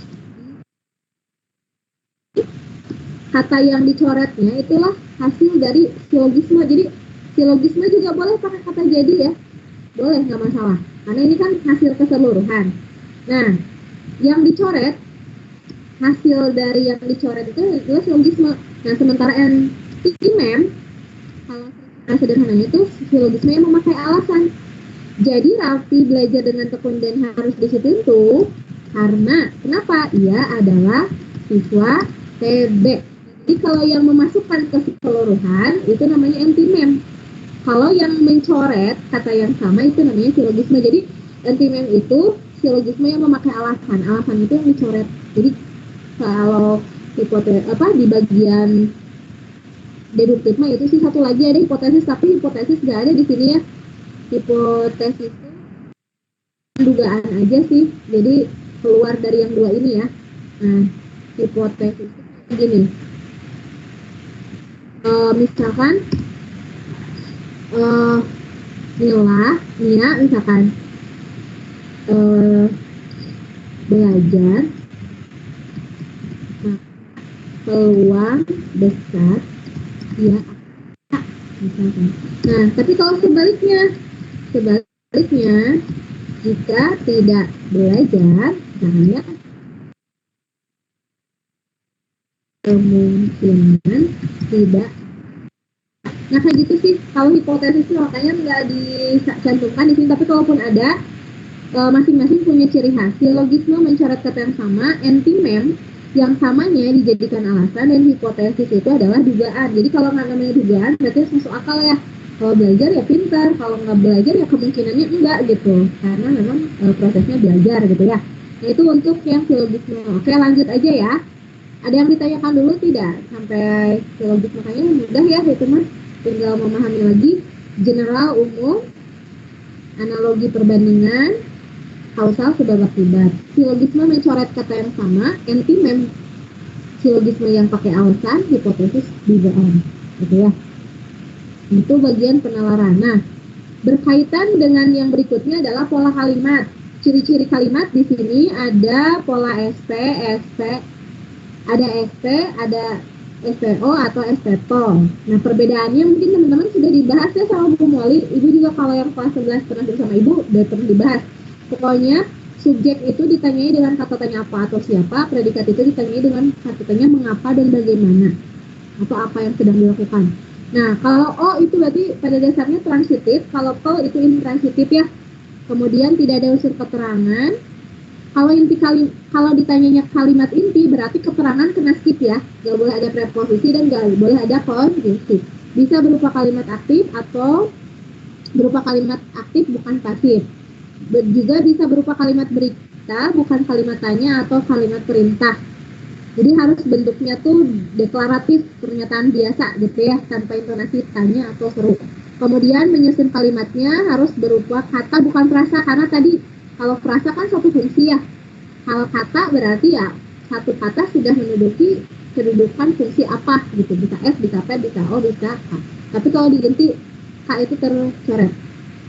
kata yang dicoretnya itulah hasil dari silogisme. Jadi silogisme juga boleh pakai kata jadi ya. Boleh, nggak masalah. Karena ini kan hasil keseluruhan. Nah, yang dicoret, hasil dari yang dicoret itu adalah silogisme. Nah, sementara antimem, kalau sederhananya itu silogisme yang memakai alasan. Jadi Raffi belajar dengan tekun dan harus disiplin tuh karena kenapa? Ia adalah siswa TB. Jadi kalau yang memasukkan keseluruhan itu namanya antimem. Kalau yang mencoret kata yang sama itu namanya silogisme. Jadi antimem itu silogisme yang memakai alasan. Alasan itu yang dicoret. Jadi kalau di bagian deduktif itu sih satu lagi ada hipotesis, tapi hipotesis nggak ada di sini ya. Hipotesis itu dugaan aja sih, jadi keluar dari yang dua ini ya. Nah, hipotesis itu begini. Misalkan Nia misalkan belajar. Nah, peluang besar dia misalkan. Nah, tapi kalau sebaliknya jika tidak belajar, misalnya kemungkinan tidak. Nah, kayak gitu sih kalau hipotesis makanya nggak dicantumkan di sini, tapi kalaupun ada masing-masing punya ciri khas. Silogisme mencoret kata yang sama, antimem yang samanya dijadikan alasan, dan hipotesis itu adalah dugaan. Jadi kalau nggak namanya dugaan berarti masuk akal ya. Kalau belajar ya pintar, kalau nggak belajar ya kemungkinannya enggak gitu, karena memang prosesnya belajar gitu ya. Nah, itu untuk yang silogisme. Oke, lanjut aja ya. Ada yang ditanyakan dulu tidak sampai silogisme? Makanya mudah ya itu mah, tinggal memahami lagi general, umum, analogi perbandingan, kausal, sebab akibat. Silogisme mencoret kata yang sama, antimem silogisme yang pakai alasan, hipotesis dugaan gitu ya. Itu bagian penalaran. Nah, berkaitan dengan yang berikutnya adalah pola kalimat. Ciri-ciri kalimat di sini ada pola SP, ada SP, ada SPO atau SPTO. Nah, perbedaannya mungkin teman-teman sudah dibahas ya sama Bu Molly. Ibu juga kalau yang kelas 11 pernah sama Ibu, udah pernah dibahas. Pokoknya subjek itu ditanyai dengan kata tanya apa atau siapa, predikat itu ditanyai dengan kata tanya mengapa dan bagaimana, atau apa yang sedang dilakukan. Nah, kalau O itu berarti pada dasarnya transitif, kalau P itu intransitif ya. Kemudian tidak ada unsur keterangan. Kalau ditanyanya kalimat inti berarti keterangan kena skip ya. Gak boleh ada preposisi dan gak boleh ada konjungsi. Bisa berupa kalimat aktif atau berupa kalimat aktif bukan pasif. Juga bisa berupa kalimat berita bukan kalimat tanya atau kalimat perintah. Jadi harus bentuknya tuh deklaratif, pernyataan biasa gitu ya, tanpa intonasi tanya atau seru. Kemudian menyusun kalimatnya harus berupa kata bukan frasa, karena tadi kalau frasa kan satu fungsi ya. Kalau kata berarti ya satu kata sudah menduduki kedudukan fungsi apa gitu, bisa S, bisa P, bisa O, bisa K. Tapi kalau diganti K itu tercoret.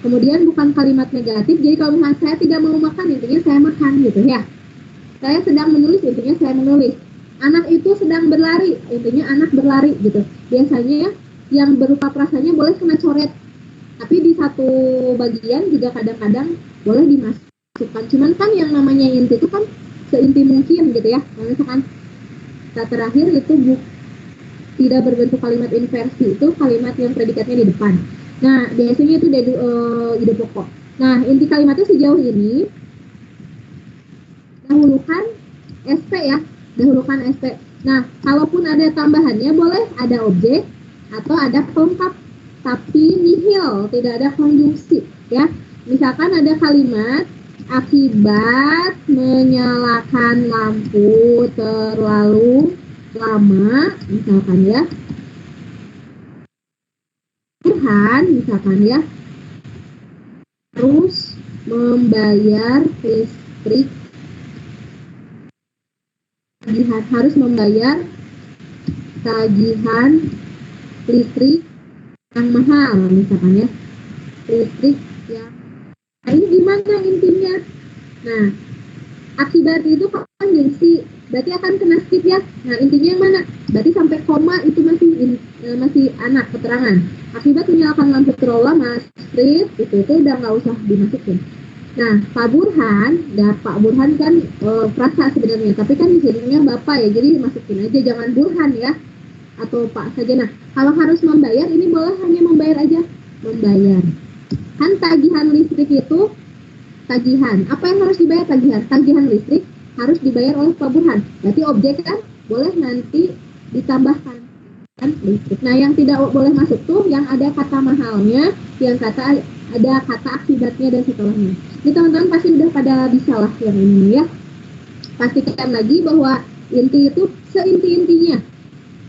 Kemudian bukan kalimat negatif, jadi kalau misalnya saya tidak mau makan, intinya saya makan gitu ya. Saya sedang menulis, intinya saya menulis. Anak itu sedang berlari, intinya anak berlari gitu. Biasanya yang berupa prasanya boleh kena coret, tapi di satu bagian juga kadang-kadang boleh dimasukkan. Cuman kan yang namanya inti itu kan seinti mungkin gitu ya. Kalau misalkan kata terakhir itu tidak berbentuk kalimat inversi, itu kalimat yang predikatnya di depan. Nah, biasanya itu ide pokok. Nah, inti kalimatnya sejauh ini dahulukan SP ya. Dahulukan SP. Nah, kalaupun ada tambahannya boleh ada objek atau ada pelengkap, tapi nihil, tidak ada konjungsi ya. Misalkan ada kalimat akibat menyalakan lampu terlalu lama, misalkan ya. Burhan, misalkan ya, terus membayar listrik, harus membayar tagihan listrik yang mahal, misalkan ya, listrik yang. Nah, ini gimana intinya? Nah, akibat itu konjungsi, berarti akan kena skip ya. Nah, intinya yang mana? Berarti sampai koma itu masih anak keterangan. Akibat menyalakan lampu terlalu lama, strip itu udah nggak usah dimasukin. Nah, Pak Burhan kan frasa sebenarnya, tapi kan jadinya Bapak ya, jadi masukin aja, jangan Burhan ya, atau Pak saja. Nah, kalau harus membayar, ini boleh hanya membayar aja, membayar. Kan tagihan listrik itu, tagihan, apa yang harus dibayar tagihan? Tagihan listrik harus dibayar oleh Pak Burhan, berarti objek kan, boleh nanti ditambahkan kan listrik. Nah, yang tidak boleh masuk tuh yang ada kata mahalnya, yang ada kata akibatnya dan setelahnya. Ini teman-teman pasti udah pada bisa lah yang ini ya. Pastikan lagi bahwa inti itu seinti-intinya.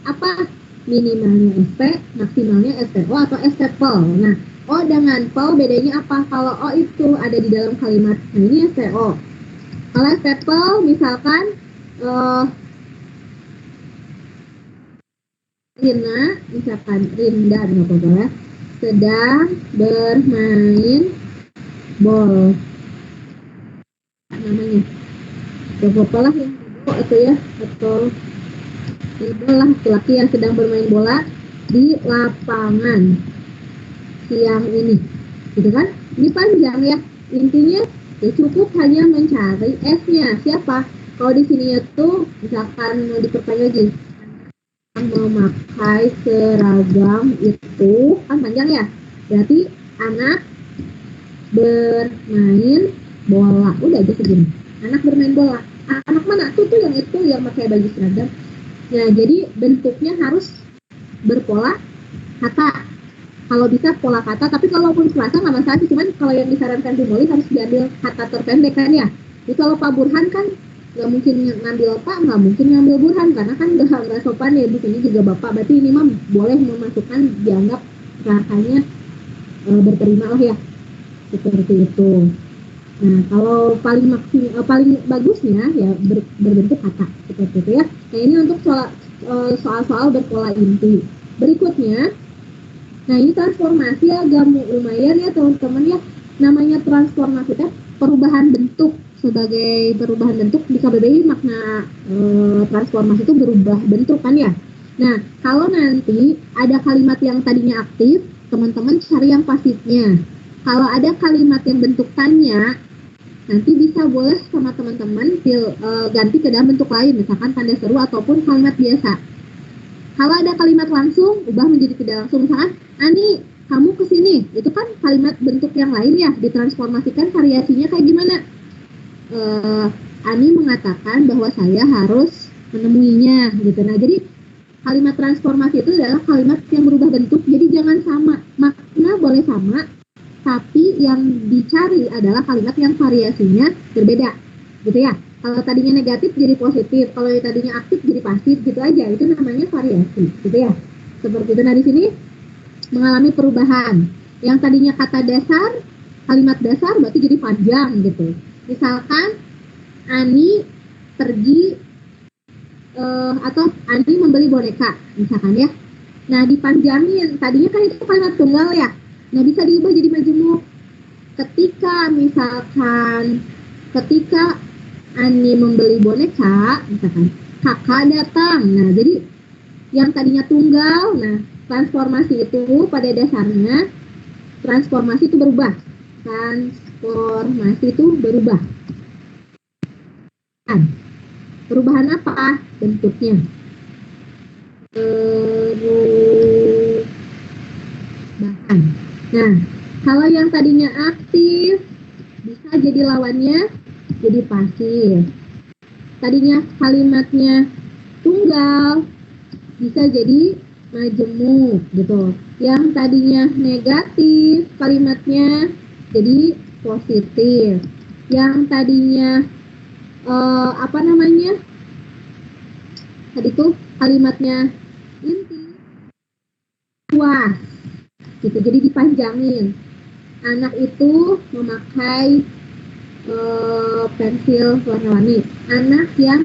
Apa? Minimalnya SP, maksimalnya SPO atau SPPO. Nah, O dengan PO bedanya apa? Kalau O itu ada di dalam kalimat, nah ini SPO. Kalau SPPO misalkan Rinda sedang bermain bol, namanya apa lah yang atau ya, atau adalah laki-laki yang sedang bermain bola di lapangan siang ini, gitu kan? Ini panjang ya, intinya ya cukup hanya mencari S-nya siapa. Kalau di sini itu misalkan mau diperpanjang lagi, memakai seragam itu kan panjang ya, berarti anak bermain bola, udah aja segini, anak bermain bola. Anak mana tuh yang itu yang pakai baju seragam. Nah, jadi bentuknya harus berpola kata. Kalau bisa pola kata, tapi kalaupun selasa nggak masalah sih. Cuman kalau yang disarankan Bu Molly harus diambil kata terpendek kan ya. Jadi kalau Pak Burhan kan nggak mungkin ngambil Pak, nggak mungkin ngambil Burhan karena kan nggak sopan ya. Di sini juga Bapak, berarti ini mah boleh memasukkan dianggap rasanya berterima lah ya, seperti itu. Nah, kalau paling paling bagusnya ya berbentuk kata seperti itu ya. Nah, ini untuk soal-soal berpola inti. Berikutnya, nah ini transformasi agak lumayan ya teman-teman ya. Namanya transformasi itu perubahan bentuk. Sebagai perubahan bentuk di KBBI makna transformasi itu berubah bentuk kan ya. Nah, kalau nanti ada kalimat yang tadinya aktif, teman-teman cari yang pasifnya. Kalau ada kalimat yang bentuk tanya, nanti bisa boleh sama teman-teman ganti ke dalam bentuk lain, misalkan tanda seru ataupun kalimat biasa. Kalau ada kalimat langsung, ubah menjadi tidak langsung. Misalkan, Ani, kamu kesini. Itu kan kalimat bentuk yang lain ya, ditransformasikan variasinya kayak gimana? Ani mengatakan bahwa saya harus menemuinya, gitu. Nah, jadi kalimat transformasi itu adalah kalimat yang berubah bentuk, jadi jangan sama. Makna boleh sama, tapi yang dicari adalah kalimat yang variasinya berbeda, gitu ya. Kalau tadinya negatif jadi positif, kalau tadinya aktif jadi pasif, gitu aja. Itu namanya variasi, gitu ya. Seperti itu. Nah, di sini mengalami perubahan. Yang tadinya kata dasar, kalimat dasar berarti jadi panjang, gitu. Misalkan Ani pergi atau Ani membeli boneka, misalkan ya. Nah, dipanjangin. Tadinya kan itu kalimat tunggal ya. Nah, bisa diubah jadi majemuk. Ketika Ani membeli boneka, misalkan kakak datang. Nah, jadi yang tadinya tunggal, nah transformasi itu pada dasarnya transformasi itu berubah. Transformasi itu berubah. Perubahan apa? Bentuknya. Perubahan. Nah, kalau yang tadinya aktif bisa jadi lawannya jadi pasif. Tadinya kalimatnya tunggal bisa jadi majemuk gitu. Yang tadinya negatif kalimatnya jadi positif. Yang tadinya tadi tuh kalimatnya inti puas gitu, jadi dipanjangin. Anak itu memakai pensil warna-warni. Anak yang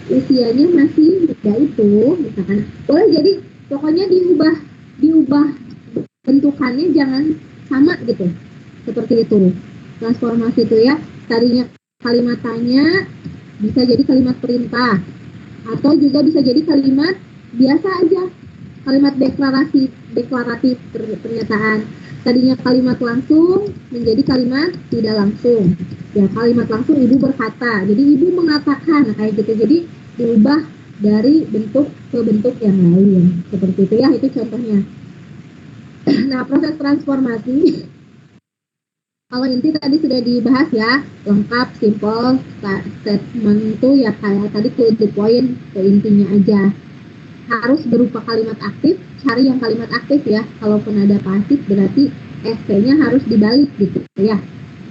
usianya masih muda itu misalkan boleh jadi pokoknya diubah bentukannya jangan sama gitu, seperti itu transformasi itu ya. Tadinya kalimat tanya bisa jadi kalimat perintah atau juga bisa jadi kalimat biasa aja, kalimat deklaratif pernyataan. Tadinya kalimat langsung menjadi kalimat tidak langsung. Ya, kalimat langsung ibu berkata, jadi ibu mengatakan, nah, kayak gitu. Jadi diubah dari bentuk ke bentuk yang lain. Seperti itu ya, itu contohnya. Nah, proses transformasi kalau inti tadi sudah dibahas ya, lengkap, simple, statement itu ya kayak tadi to the point, ke intinya aja. Harus berupa kalimat aktif, cari yang kalimat aktif ya. Kalaupun ada pasif berarti ST-nya harus dibalik gitu ya.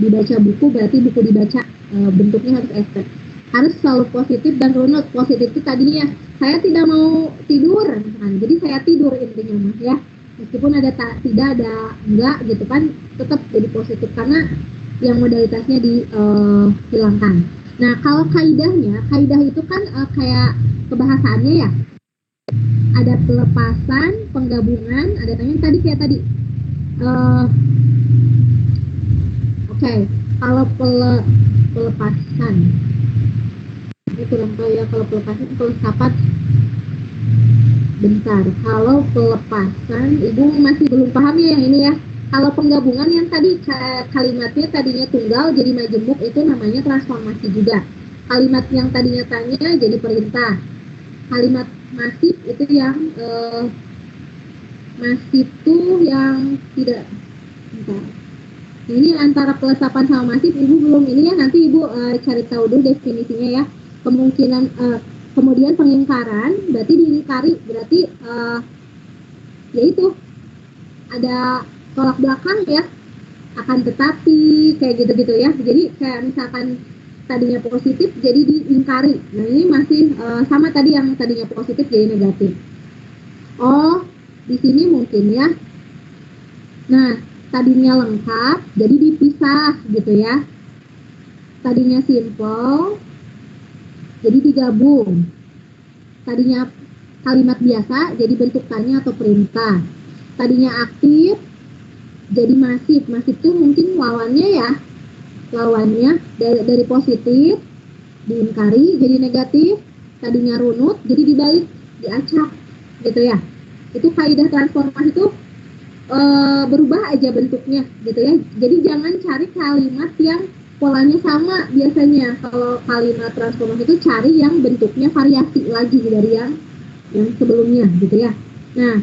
Dibaca buku berarti buku dibaca, bentuknya harus ST. Harus selalu positif dan runut. Positif itu tadinya saya tidak mau tidur, nah, jadi saya tidur intinya mah ya. Meskipun ada tidak ada enggak gitu kan, tetap jadi positif karena yang modalitasnya dihilangkan. Nah, kalau kaidah itu kan kayak kebahasaannya ya. Ada pelepasan, penggabungan, ada tadi kayak tadi. Oke, kalau pelepasan ini kurang tahu ya, kalau pelepasan pelengkapan bentar. Kalau pelepasan, Ibu masih belum paham ya yang ini ya. Kalau penggabungan yang tadi kalimatnya tadinya tunggal jadi majemuk itu namanya transformasi juga. Kalimat yang tadinya tanya jadi perintah. Kalimat masif itu yang masif tuh yang tidak. Bentar. Ini antara pelesapan sama masif Ibu belum ini ya, nanti Ibu cari tahu dulu definisinya ya. Kemungkinan kemudian pengingkaran berarti diingkari berarti yaitu ada tolak belakang ya, akan tetapi kayak gitu-gitu ya. Jadi kayak misalkan tadinya positif jadi diingkari. Nah ini masih sama tadi yang tadinya positif jadi negatif. Oh di sini mungkin ya. Nah tadinya lengkap jadi dipisah gitu ya. Tadinya simple jadi digabung. Tadinya kalimat biasa jadi bentuk tanya atau perintah. Tadinya aktif jadi masif. Masif itu mungkin lawannya ya. Lawannya dari positif diingkari jadi negatif. Tadinya runut jadi dibalik, diacak gitu ya. Itu kaidah transformasi itu berubah aja bentuknya gitu ya. Jadi jangan cari kalimat yang polanya sama. Biasanya kalau kalimat transformasi itu cari yang bentuknya variasi lagi dari yang sebelumnya gitu ya. Nah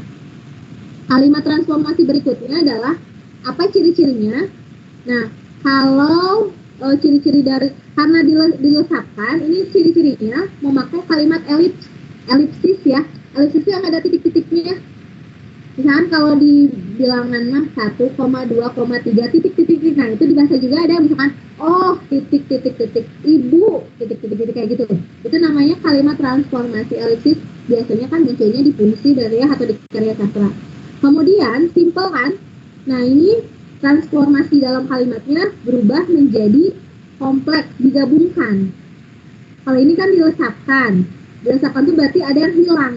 kalimat transformasi berikutnya adalah apa ciri-cirinya? Nah kalau ciri-ciri dari karena dilesapkan ini ciri-cirinya memakai kalimat elipsis ya. Elipsis yang ada titik-titiknya. Misalkan kalau di bilangan mah 1, 2, 3 titik-titik. Nah itu di bahasa juga ada misalkan oh titik-titik ibu titik-titik kayak gitu. Itu namanya kalimat transformasi elipsis. Biasanya kan munculnya di puisi dari atau di karya sastra. Kemudian simple kan. Nah ini transformasi dalam kalimatnya berubah menjadi kompleks, digabungkan. Kalau ini kan dilesapkan. Dilesapkan itu berarti ada yang hilang.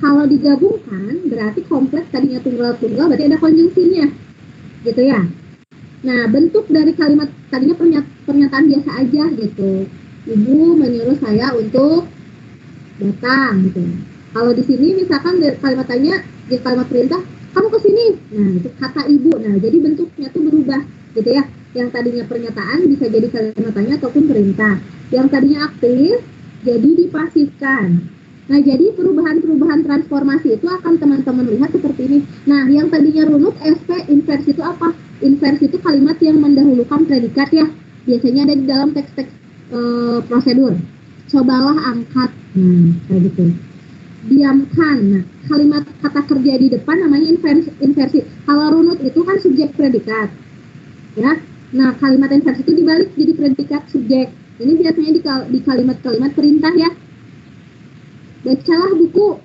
Kalau digabungkan berarti kompleks, tadinya tunggal-tunggal berarti ada konjungsinya. Gitu ya. Nah, bentuk dari kalimat tadinya pernyataan biasa aja gitu. Ibu menyuruh saya untuk datang gitu. Kalau di sini misalkan kalimat tanya, di kalimat perintah, kamu ke sini. Nah, itu kata ibu. Nah, jadi bentuknya tuh berubah gitu ya. Yang tadinya pernyataan bisa jadi kalimat tanya ataupun perintah. Yang tadinya aktif jadi dipasifkan. Nah, jadi perubahan-perubahan transformasi itu akan teman-teman lihat seperti ini. Nah, yang tadinya runut, SP, inversi itu apa? Inversi itu kalimat yang mendahulukan predikat ya. Biasanya ada di dalam teks-teks prosedur. Cobalah angkat. Kayak gitu. Diamkan. Nah, kalimat kata kerja di depan namanya inversi. Kalau runut itu kan subjek predikat. Ya. Nah, kalimat inversi itu dibalik jadi predikat subjek. Ini biasanya di kalimat-kalimat perintah ya. Bacalah buku.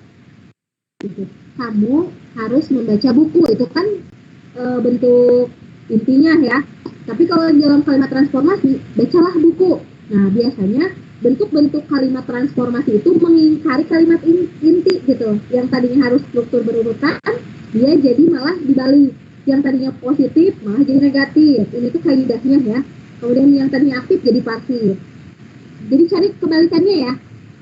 Gitu. Kamu harus membaca buku. Itu kan bentuk intinya ya. Tapi kalau dalam kalimat transformasi, bacalah buku. Nah, biasanya bentuk-bentuk kalimat transformasi itu mengingkari kalimat inti gitu. Yang tadinya harus struktur berurutan, dia jadi malah dibalik. Yang tadinya positif malah jadi negatif. Ini tuh kaidahnya ya. Kemudian yang tadinya aktif jadi pasif. Jadi cari kebalikannya ya.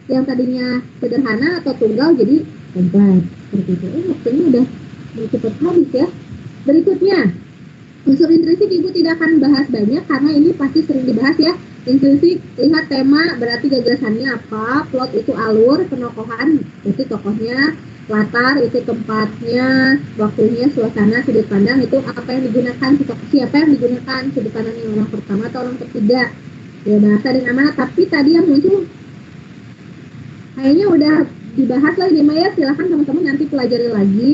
Yang tadinya sederhana atau tunggal jadi kompleks seperti itu. Waktunya udah cepat habis ya. Berikutnya, unsur intrinsik Ibu tidak akan bahas banyak karena ini pasti sering dibahas ya. Intrinsik, lihat tema berarti gagasannya apa, plot itu alur, penokohan berarti tokohnya, latar itu tempatnya, waktunya, suasana, sudut pandang itu apa yang digunakan, siapa yang digunakan, sudut pandangnya orang pertama atau orang ketiga. Ya bahasa dan amanat, tapi tadi yang muncul kayaknya udah dibahas lah ini Maya, silahkan teman-teman nanti pelajari lagi.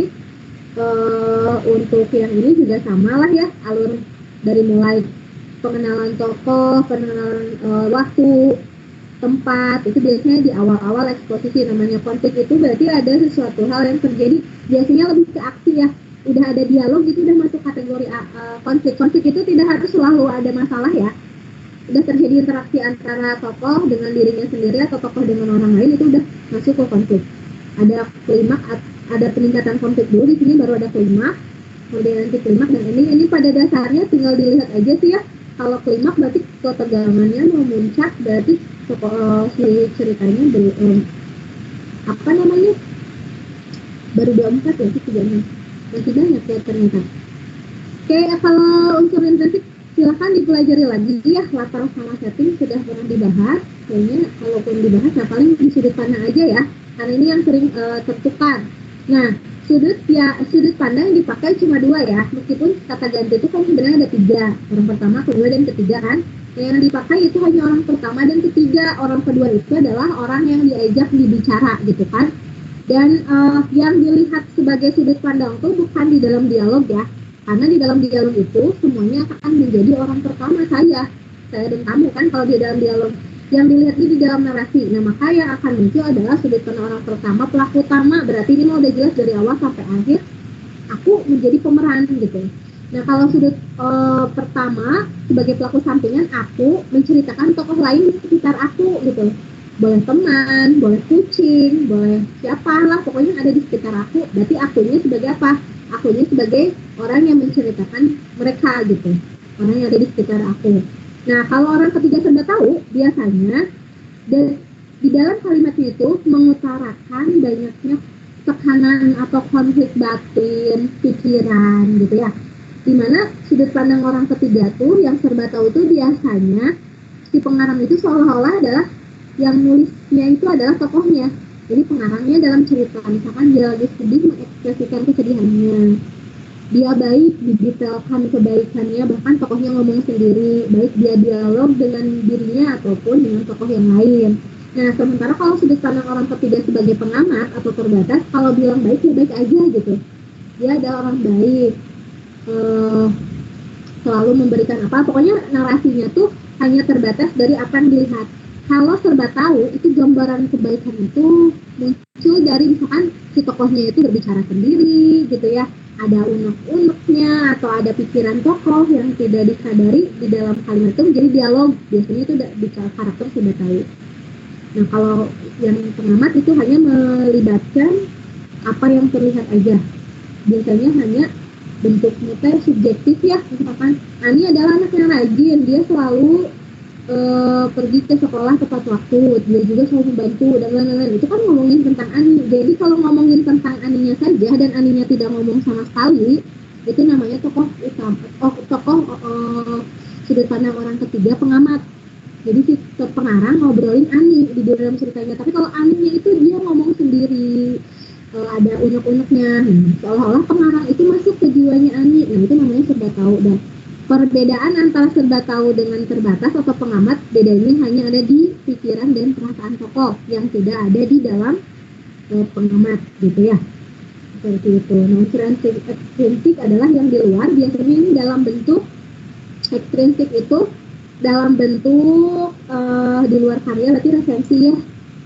Untuk yang ini juga sama lah ya, alur dari mulai pengenalan tokoh, pengenalan waktu, tempat, itu biasanya di awal-awal eksposisi. Namanya konflik itu berarti ada sesuatu hal yang terjadi, biasanya lebih ke aksi ya, udah ada dialog itu udah masuk kategori konflik. Konflik itu tidak harus selalu ada masalah ya, udah terjadi interaksi antara tokoh dengan dirinya sendiri atau tokoh dengan orang lain, itu udah masuk ke konflik. Ada klimaks, ada peningkatan konflik dulu, di sini baru ada klimaks, kemudian nanti klimaks, dan ini pada dasarnya tinggal dilihat aja sih ya. Kalau klimaks berarti ketegangannya mau muncak, berarti si ceritanya apa namanya baru 24 ya, itu 36. Masih banyak ya ternyata. Oke, kalau unsur intrinsik silahkan dipelajari lagi ya, latar sama setting sudah pernah dibahas. Kayaknya kalaupun dibahas ya paling di sudut pandang aja ya, karena ini yang sering tertukar. Nah, sudut pandang yang dipakai cuma 2 ya, meskipun kata ganti itu kan sebenarnya ada 3, orang pertama, kedua, dan ketiga kan. Yang dipakai itu hanya orang pertama dan ketiga, orang kedua itu adalah orang yang diajak dibicara gitu kan. Dan yang dilihat sebagai sudut pandang itu bukan di dalam dialog ya, karena di dalam dialog itu semuanya akan menjadi orang pertama saya dan kamu kan kalau di dalam dialog. Yang dilihat ini di dalam narasi. Nah, maka yang akan muncul adalah sudut pandang orang pertama, pelaku utama. Berarti ini mau udah jelas dari awal sampai akhir aku menjadi pemeran gitu. Nah, kalau sudut pertama sebagai pelaku sampingan, aku menceritakan tokoh lain di sekitar aku gitu. Boleh teman, boleh kucing, boleh siapa lah, pokoknya ada di sekitar aku. Berarti akunya sebagai apa? Akunya sebagai orang yang menceritakan mereka gitu, orang yang ada di sekitar aku. Nah, kalau orang ketiga sudah tahu, biasanya dan di dalam kalimat itu mengutarakan banyaknya tekanan atau konflik batin, pikiran gitu ya. Dimana sudut pandang orang ketiga tuh yang serba tahu tuh biasanya si pengarang itu seolah-olah adalah yang nulisnya itu adalah tokohnya. Jadi pengarangnya dalam cerita, misalkan dia lagi sedih mengekspresikan kesedihannya. Dia baik didetailkan kebaikannya, bahkan tokohnya ngomong sendiri, baik dia dialog dengan dirinya ataupun dengan tokoh yang lain. Nah, sementara kalau sudut pandang orang ketiga sebagai pengamat atau terbatas, kalau bilang baik ya baik aja gitu. Dia adalah orang baik, selalu memberikan apa, pokoknya narasinya tuh hanya terbatas dari apa yang dilihat. Kalau serba tahu, itu gambaran kebaikan itu muncul dari misalkan si tokohnya itu berbicara sendiri gitu ya, ada unek-uneknya atau ada pikiran tokoh yang tidak disadari di dalam kalimat itu menjadi dialog. Biasanya itu bicara karakter sudah tahu. Nah, kalau yang pengamat itu hanya melibatkan apa yang terlihat aja. Biasanya hanya bentuknya subjektif ya, misalkan Ani adalah anak yang rajin, dia selalu pergi ke sekolah tepat waktu, dia juga selalu membantu dan lain-lain. Itu kan ngomongin tentang Ani. Jadi kalau ngomongin tentang Aninya saja dan Aninya tidak ngomong sama sekali, itu namanya tokoh utama, sudut pandang orang ketiga pengamat. Jadi si pengarang ngobrolin Ani di dalam ceritanya, tapi kalau Aninya itu dia ngomong sendiri, ada unek-uneknya, seolah-olah pengarang itu masuk ke jiwanya Ani. Nah, itu namanya serba tahu. Dan perbedaan antara serba tahu dengan terbatas atau pengamat, bedanya hanya ada di pikiran dan perasaan tokoh yang tidak ada di dalam pengamat gitu ya, seperti itu. Nah, ekstrinsik adalah yang di luar, biasanya ini dalam bentuk ekstrinsik itu dalam bentuk di luar karya, berarti resensi ya,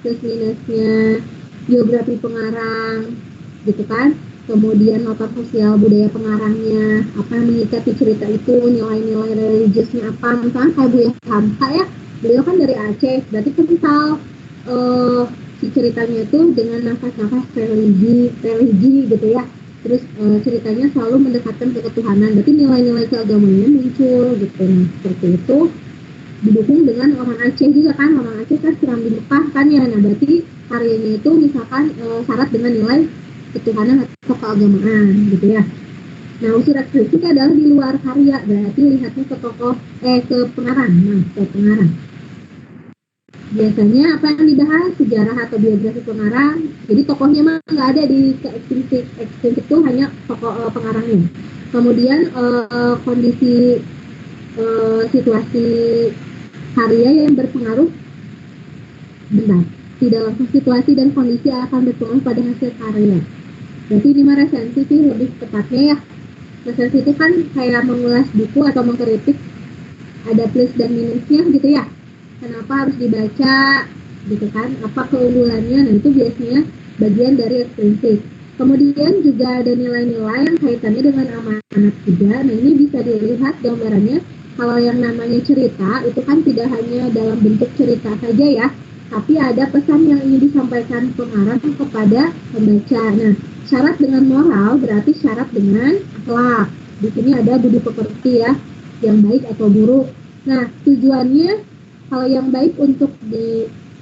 plus minusnya, biografi pengarang gitu kan, kemudian nota sosial budaya pengarangnya, apa yang mengikuti cerita itu, nilai-nilai religiusnya apa. Misalnya kayak Buya Hamka ya, beliau kan dari Aceh, berarti kental si ceritanya itu dengan nafas-nafas religi gitu ya. Terus ceritanya selalu mendekatkan ke ketuhanan, berarti nilai-nilai keagamannya muncul gitu. Nah, seperti itu didukung dengan orang Aceh juga kan, orang Aceh kan seram di Mekah kan ya. Nah, berarti karyanya itu misalkan syarat dengan nilai ketuhanan atau keagamaan gitu ya. Nah, unsur ekstrinsik adalah di luar karya, berarti lihatnya ke tokoh ke pengarang. Nah, ke pengarang biasanya apa yang dibahas, sejarah atau biografi pengarang. Jadi tokohnya mah nggak ada di ekstrinsik itu hanya tokoh pengarangnya. Kemudian kondisi situasi karya yang berpengaruh, tidak langsung situasi dan kondisi akan berpengaruh pada hasil karya. Berarti ini mah resensi sih lebih tepatnya ya. Resensi itu kan kayak mengulas buku atau mengkritik, ada plus dan minusnya gitu ya. Kenapa harus dibaca gitu kan, apa keunggulannya. Nah, itu biasanya bagian dari ekstrinsik. Kemudian juga ada nilai-nilai yang kaitannya dengan amanat juga. Nah, ini bisa dilihat gambarannya. Kalau yang namanya cerita itu kan tidak hanya dalam bentuk cerita saja ya, tapi ada pesan yang ingin disampaikan pengarang kepada pembaca. Nah, syarat dengan moral berarti syarat dengan akhlak. Di sini ada budi pekerti ya, yang baik atau buruk. Nah, tujuannya kalau yang baik untuk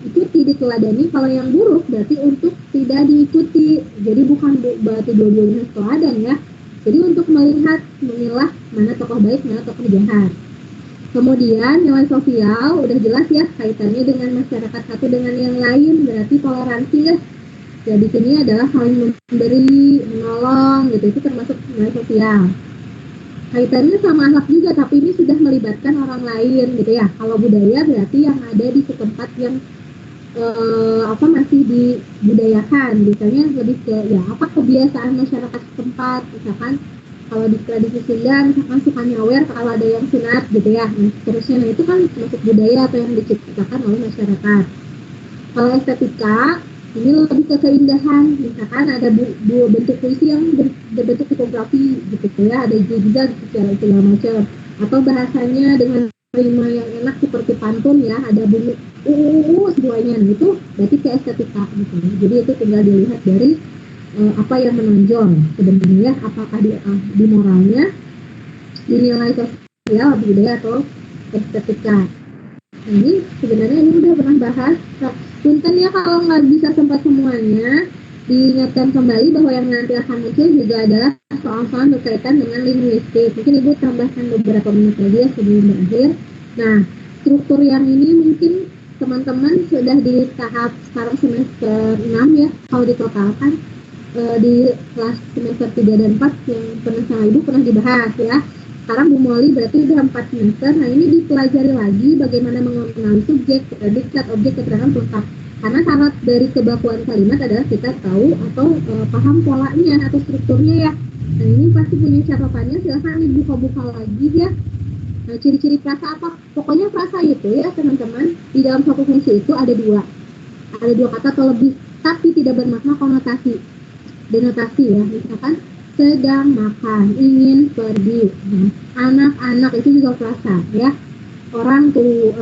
diikuti, diteladani. Kalau yang buruk berarti untuk tidak diikuti. Jadi bukan berarti dua-duanya teladan ya. Jadi untuk melihat, memilah mana tokoh baik, mana tokoh jahat. Kemudian nilai sosial udah jelas ya kaitannya dengan masyarakat satu dengan yang lain, berarti toleransi ya. Ya di sini adalah saling memberi, menolong gitu, itu termasuk nilai sosial. Kaitannya sama akhlak juga, tapi ini sudah melibatkan orang lain gitu ya. Kalau budaya berarti yang ada di setempat yang masih dibudayakan, biasanya lebih ke ya apa kebiasaan masyarakat setempat, misalkan kalau di tradisi Sunda misalkan suka nyawer kalau ada yang sunat gitu ya, nah seterusnya. Nah itu kan masuk budaya atau yang diciptakan oleh masyarakat. Kalau estetika ini lebih ke keindahan, misalkan ada dua bentuk puisi yang berbentuk tipografi gitu ya, ada zigzag segala macam, atau bahasanya dengan rima yang enak seperti pantun ya, ada bunyi semuanya. Nah, itu berarti ke estetika gitu. Jadi itu tinggal dilihat dari apa yang menonjol sebenarnya, apakah di moralnya, di nilai sosial, budaya atau estetika. Nah, ini sebenarnya ini udah pernah bahas. Punten ya kalau nggak bisa sempat semuanya, diingatkan kembali bahwa yang nanti akan muncul juga adalah soal-soal berkaitan dengan linguistik. Mungkin Ibu tambahkan beberapa menit lagi ya sebelum berakhir. Nah, struktur yang ini mungkin teman-teman sudah di tahap sekarang semester 6 ya, kalau ditotalkan di kelas semester 3 dan 4 yang pernah sama Ibu pernah dibahas ya. Sekarang Bu Molly berarti udah 4 semester. Nah ini dipelajari lagi bagaimana mengenali subjek, predikat, objek, keterangan pelengkap. Karena syarat dari kebakuan kalimat adalah kita tahu atau paham polanya atau strukturnya ya. Nah ini pasti punya catatannya, silahkan dibuka-buka lagi ya. Nah ciri-ciri frasa apa? Pokoknya frasa itu ya teman-teman, di dalam satu fungsi itu ada dua kata atau lebih, tapi tidak bermakna konotasi. Denotasi ya, misalkan sedang makan, ingin pergi. Nah, anak-anak itu juga frasa ya. Orang tua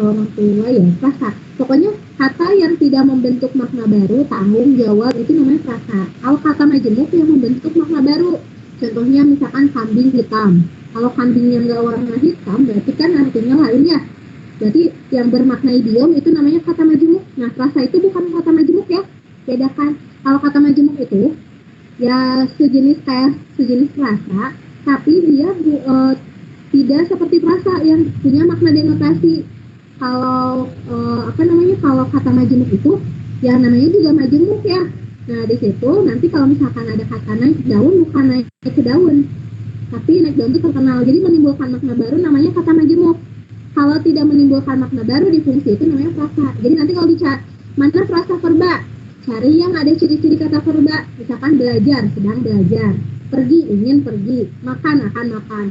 ya frasa. Pokoknya kata yang tidak membentuk makna baru, tanggung jawab, itu namanya frasa. Kalau kata majemuk yang membentuk makna baru, contohnya misalkan kambing hitam. Kalau kambingnya nggak warna hitam, berarti kan artinya lain ya. Berarti yang bermakna idiom itu namanya kata majemuk. Nah, frasa itu bukan kata majemuk ya. Bedakan. Kalau kata majemuk itu ya sejenis frasa, tapi dia tidak seperti frasa yang punya makna denotasi. Kalau kalau kata majemuk itu ya namanya juga majemuk ya. Nah di situ nanti kalau misalkan ada kata naik daun, bukan naik ke daun, tapi naik daun itu terkenal, jadi menimbulkan makna baru namanya kata majemuk. Kalau tidak menimbulkan makna baru di fungsi itu namanya frasa. Jadi nanti kalau dicari mana frasa verba, cari yang ada ciri-ciri kata verba, misalkan belajar, sedang belajar, pergi, ingin pergi, makan, akan makan.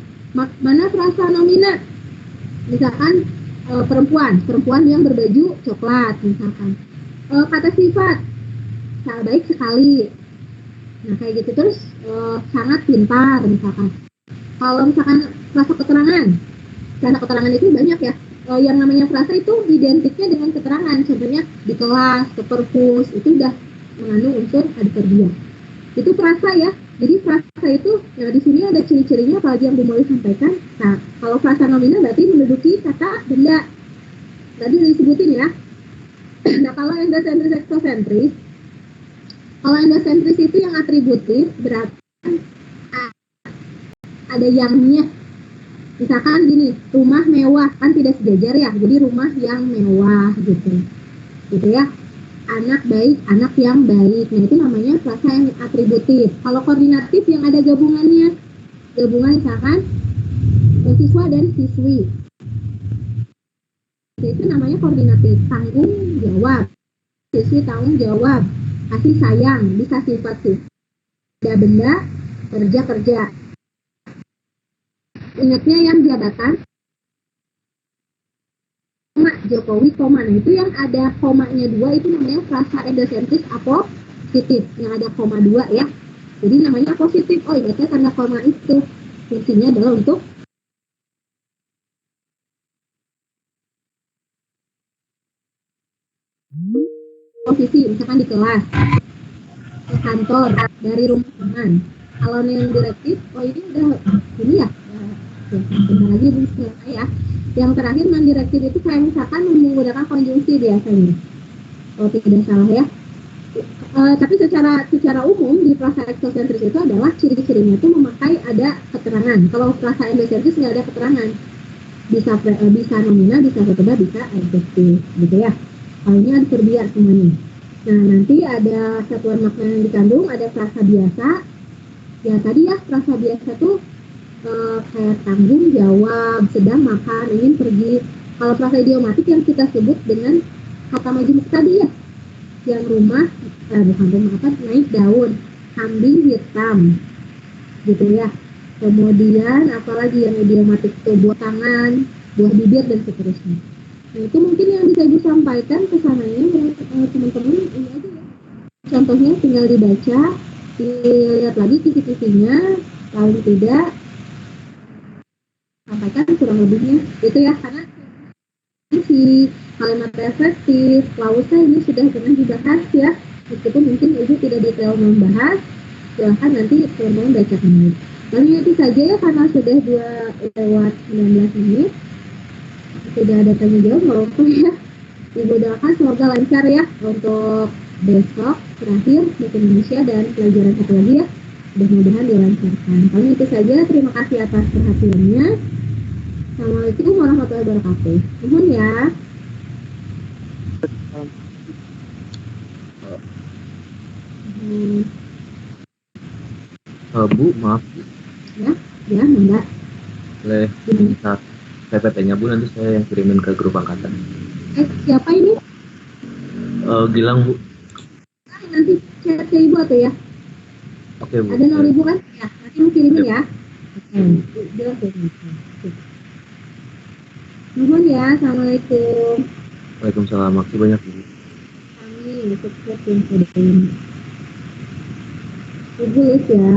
Mana frasa nomina, misalkan perempuan yang berbaju coklat, misalkan. Kata sifat, sangat baik sekali. Nah kayak gitu. Terus sangat pintar, misalkan. Kalau misalkan frasa keterangan itu banyak ya. Yang namanya frasa itu identiknya dengan keterangan. Contohnya di kelas, ke perpus, itu udah mengandung unsur adverbial. Itu frasa ya. Jadi frasa itu ya di sini ada ciri-cirinya apalagi yang Bu Molly sampaikan. Nah, kalau frasa nomina berarti menduduki kata benda. Tadi disebutin ya. Nah, kalau endosentris eksosentris, kalau endosentris itu yang atributif berarti ada yangnya. Misalkan gini, rumah mewah, kan tidak sejajar ya, jadi rumah yang mewah gitu ya. Anak baik, anak yang baik. Nah itu namanya frasa yang atributif. Kalau koordinatif yang ada gabungan misalkan siswa dan siswi, itu namanya koordinatif. Tanggung jawab, siswi tanggung jawab, kasih sayang, bisa sifat sih, benda, kerja. Ingatnya yang jabatan, koma, Jokowi, koma. Nah itu yang ada komanya 2 itu namanya frasa endosentris apositif, yang ada koma 2 ya. Jadi namanya apositif. Oh ingatnya karena koma itu fungsinya adalah untuk posisi, misalkan di kelas, ke kantor, dari rumah teman. Kalau yang direktif, oh ini udah ini ya. Bentar lagi selesai ya. Yang terakhir non direktif itu kayak misalkan menggunakan konjungsi biasanya. kalau tidak salah ya. Tapi secara umum di frasa eksosentris itu adalah ciri-cirinya itu memakai ada keterangan. Kalau frasa endosentris nggak ada keterangan, bisa nominal, bisa verba, bisa adjektif, gitu ya. Kalau ini adverbial semuanya. Nah, nanti ada satuan makna yang dikandung, ada frasa biasa. Ya tadi ya, frasa biasa tuh kayak tanggung jawab, sedang, makan, ingin, pergi. Kalau frasa idiomatik yang kita sebut dengan kata majemuk tadi ya, yang bukan rumah apa, naik daun, kambing hitam, gitu ya. Kemudian apalagi yang idiomatik itu buah tangan, buah bibir dan seterusnya. Nah, itu mungkin yang bisa ibu sampaikan kesananya teman-teman ini aja ya. Contohnya tinggal dibaca, dilihat lagi kisi-kisinya, paling tidak sampaikan kurang lebihnya itu ya, karena si kalimat reflektif, klausnya ini sudah pernah dibahas ya, meskipun mungkin ibu tidak detail membahas, silahkan nanti teman-teman baca kembali. Lalu itu saja ya, karena sudah 2:19 menit, sudah ada tanya jawab merokok ya. Ibu doakan semoga lancar ya untuk besok terakhir bahasa Indonesia dan pelajaran satu lagi ya, mudah-mudahan dilancarkan. Lalu itu saja, terima kasih atas perhatiannya. Assalamualaikum warahmatullahi wabarakatuh. Mohon ya. Bu, maaf. Ya, enggak. Boleh minta PPT-nya Bu, nanti saya yang kirimin ke grup angkatan. Siapa ini? Gilang Bu. Nanti chat ke ibu atau ya? Oke Bu. Ada 0.000 kan? Ya, nanti mau kirimin ya. Oke, jelas ya. Mohon ya, assalamualaikum. Waalaikumsalam, makasih banyak Bu. Amin, sukses yang sudah ini. Ibu ya.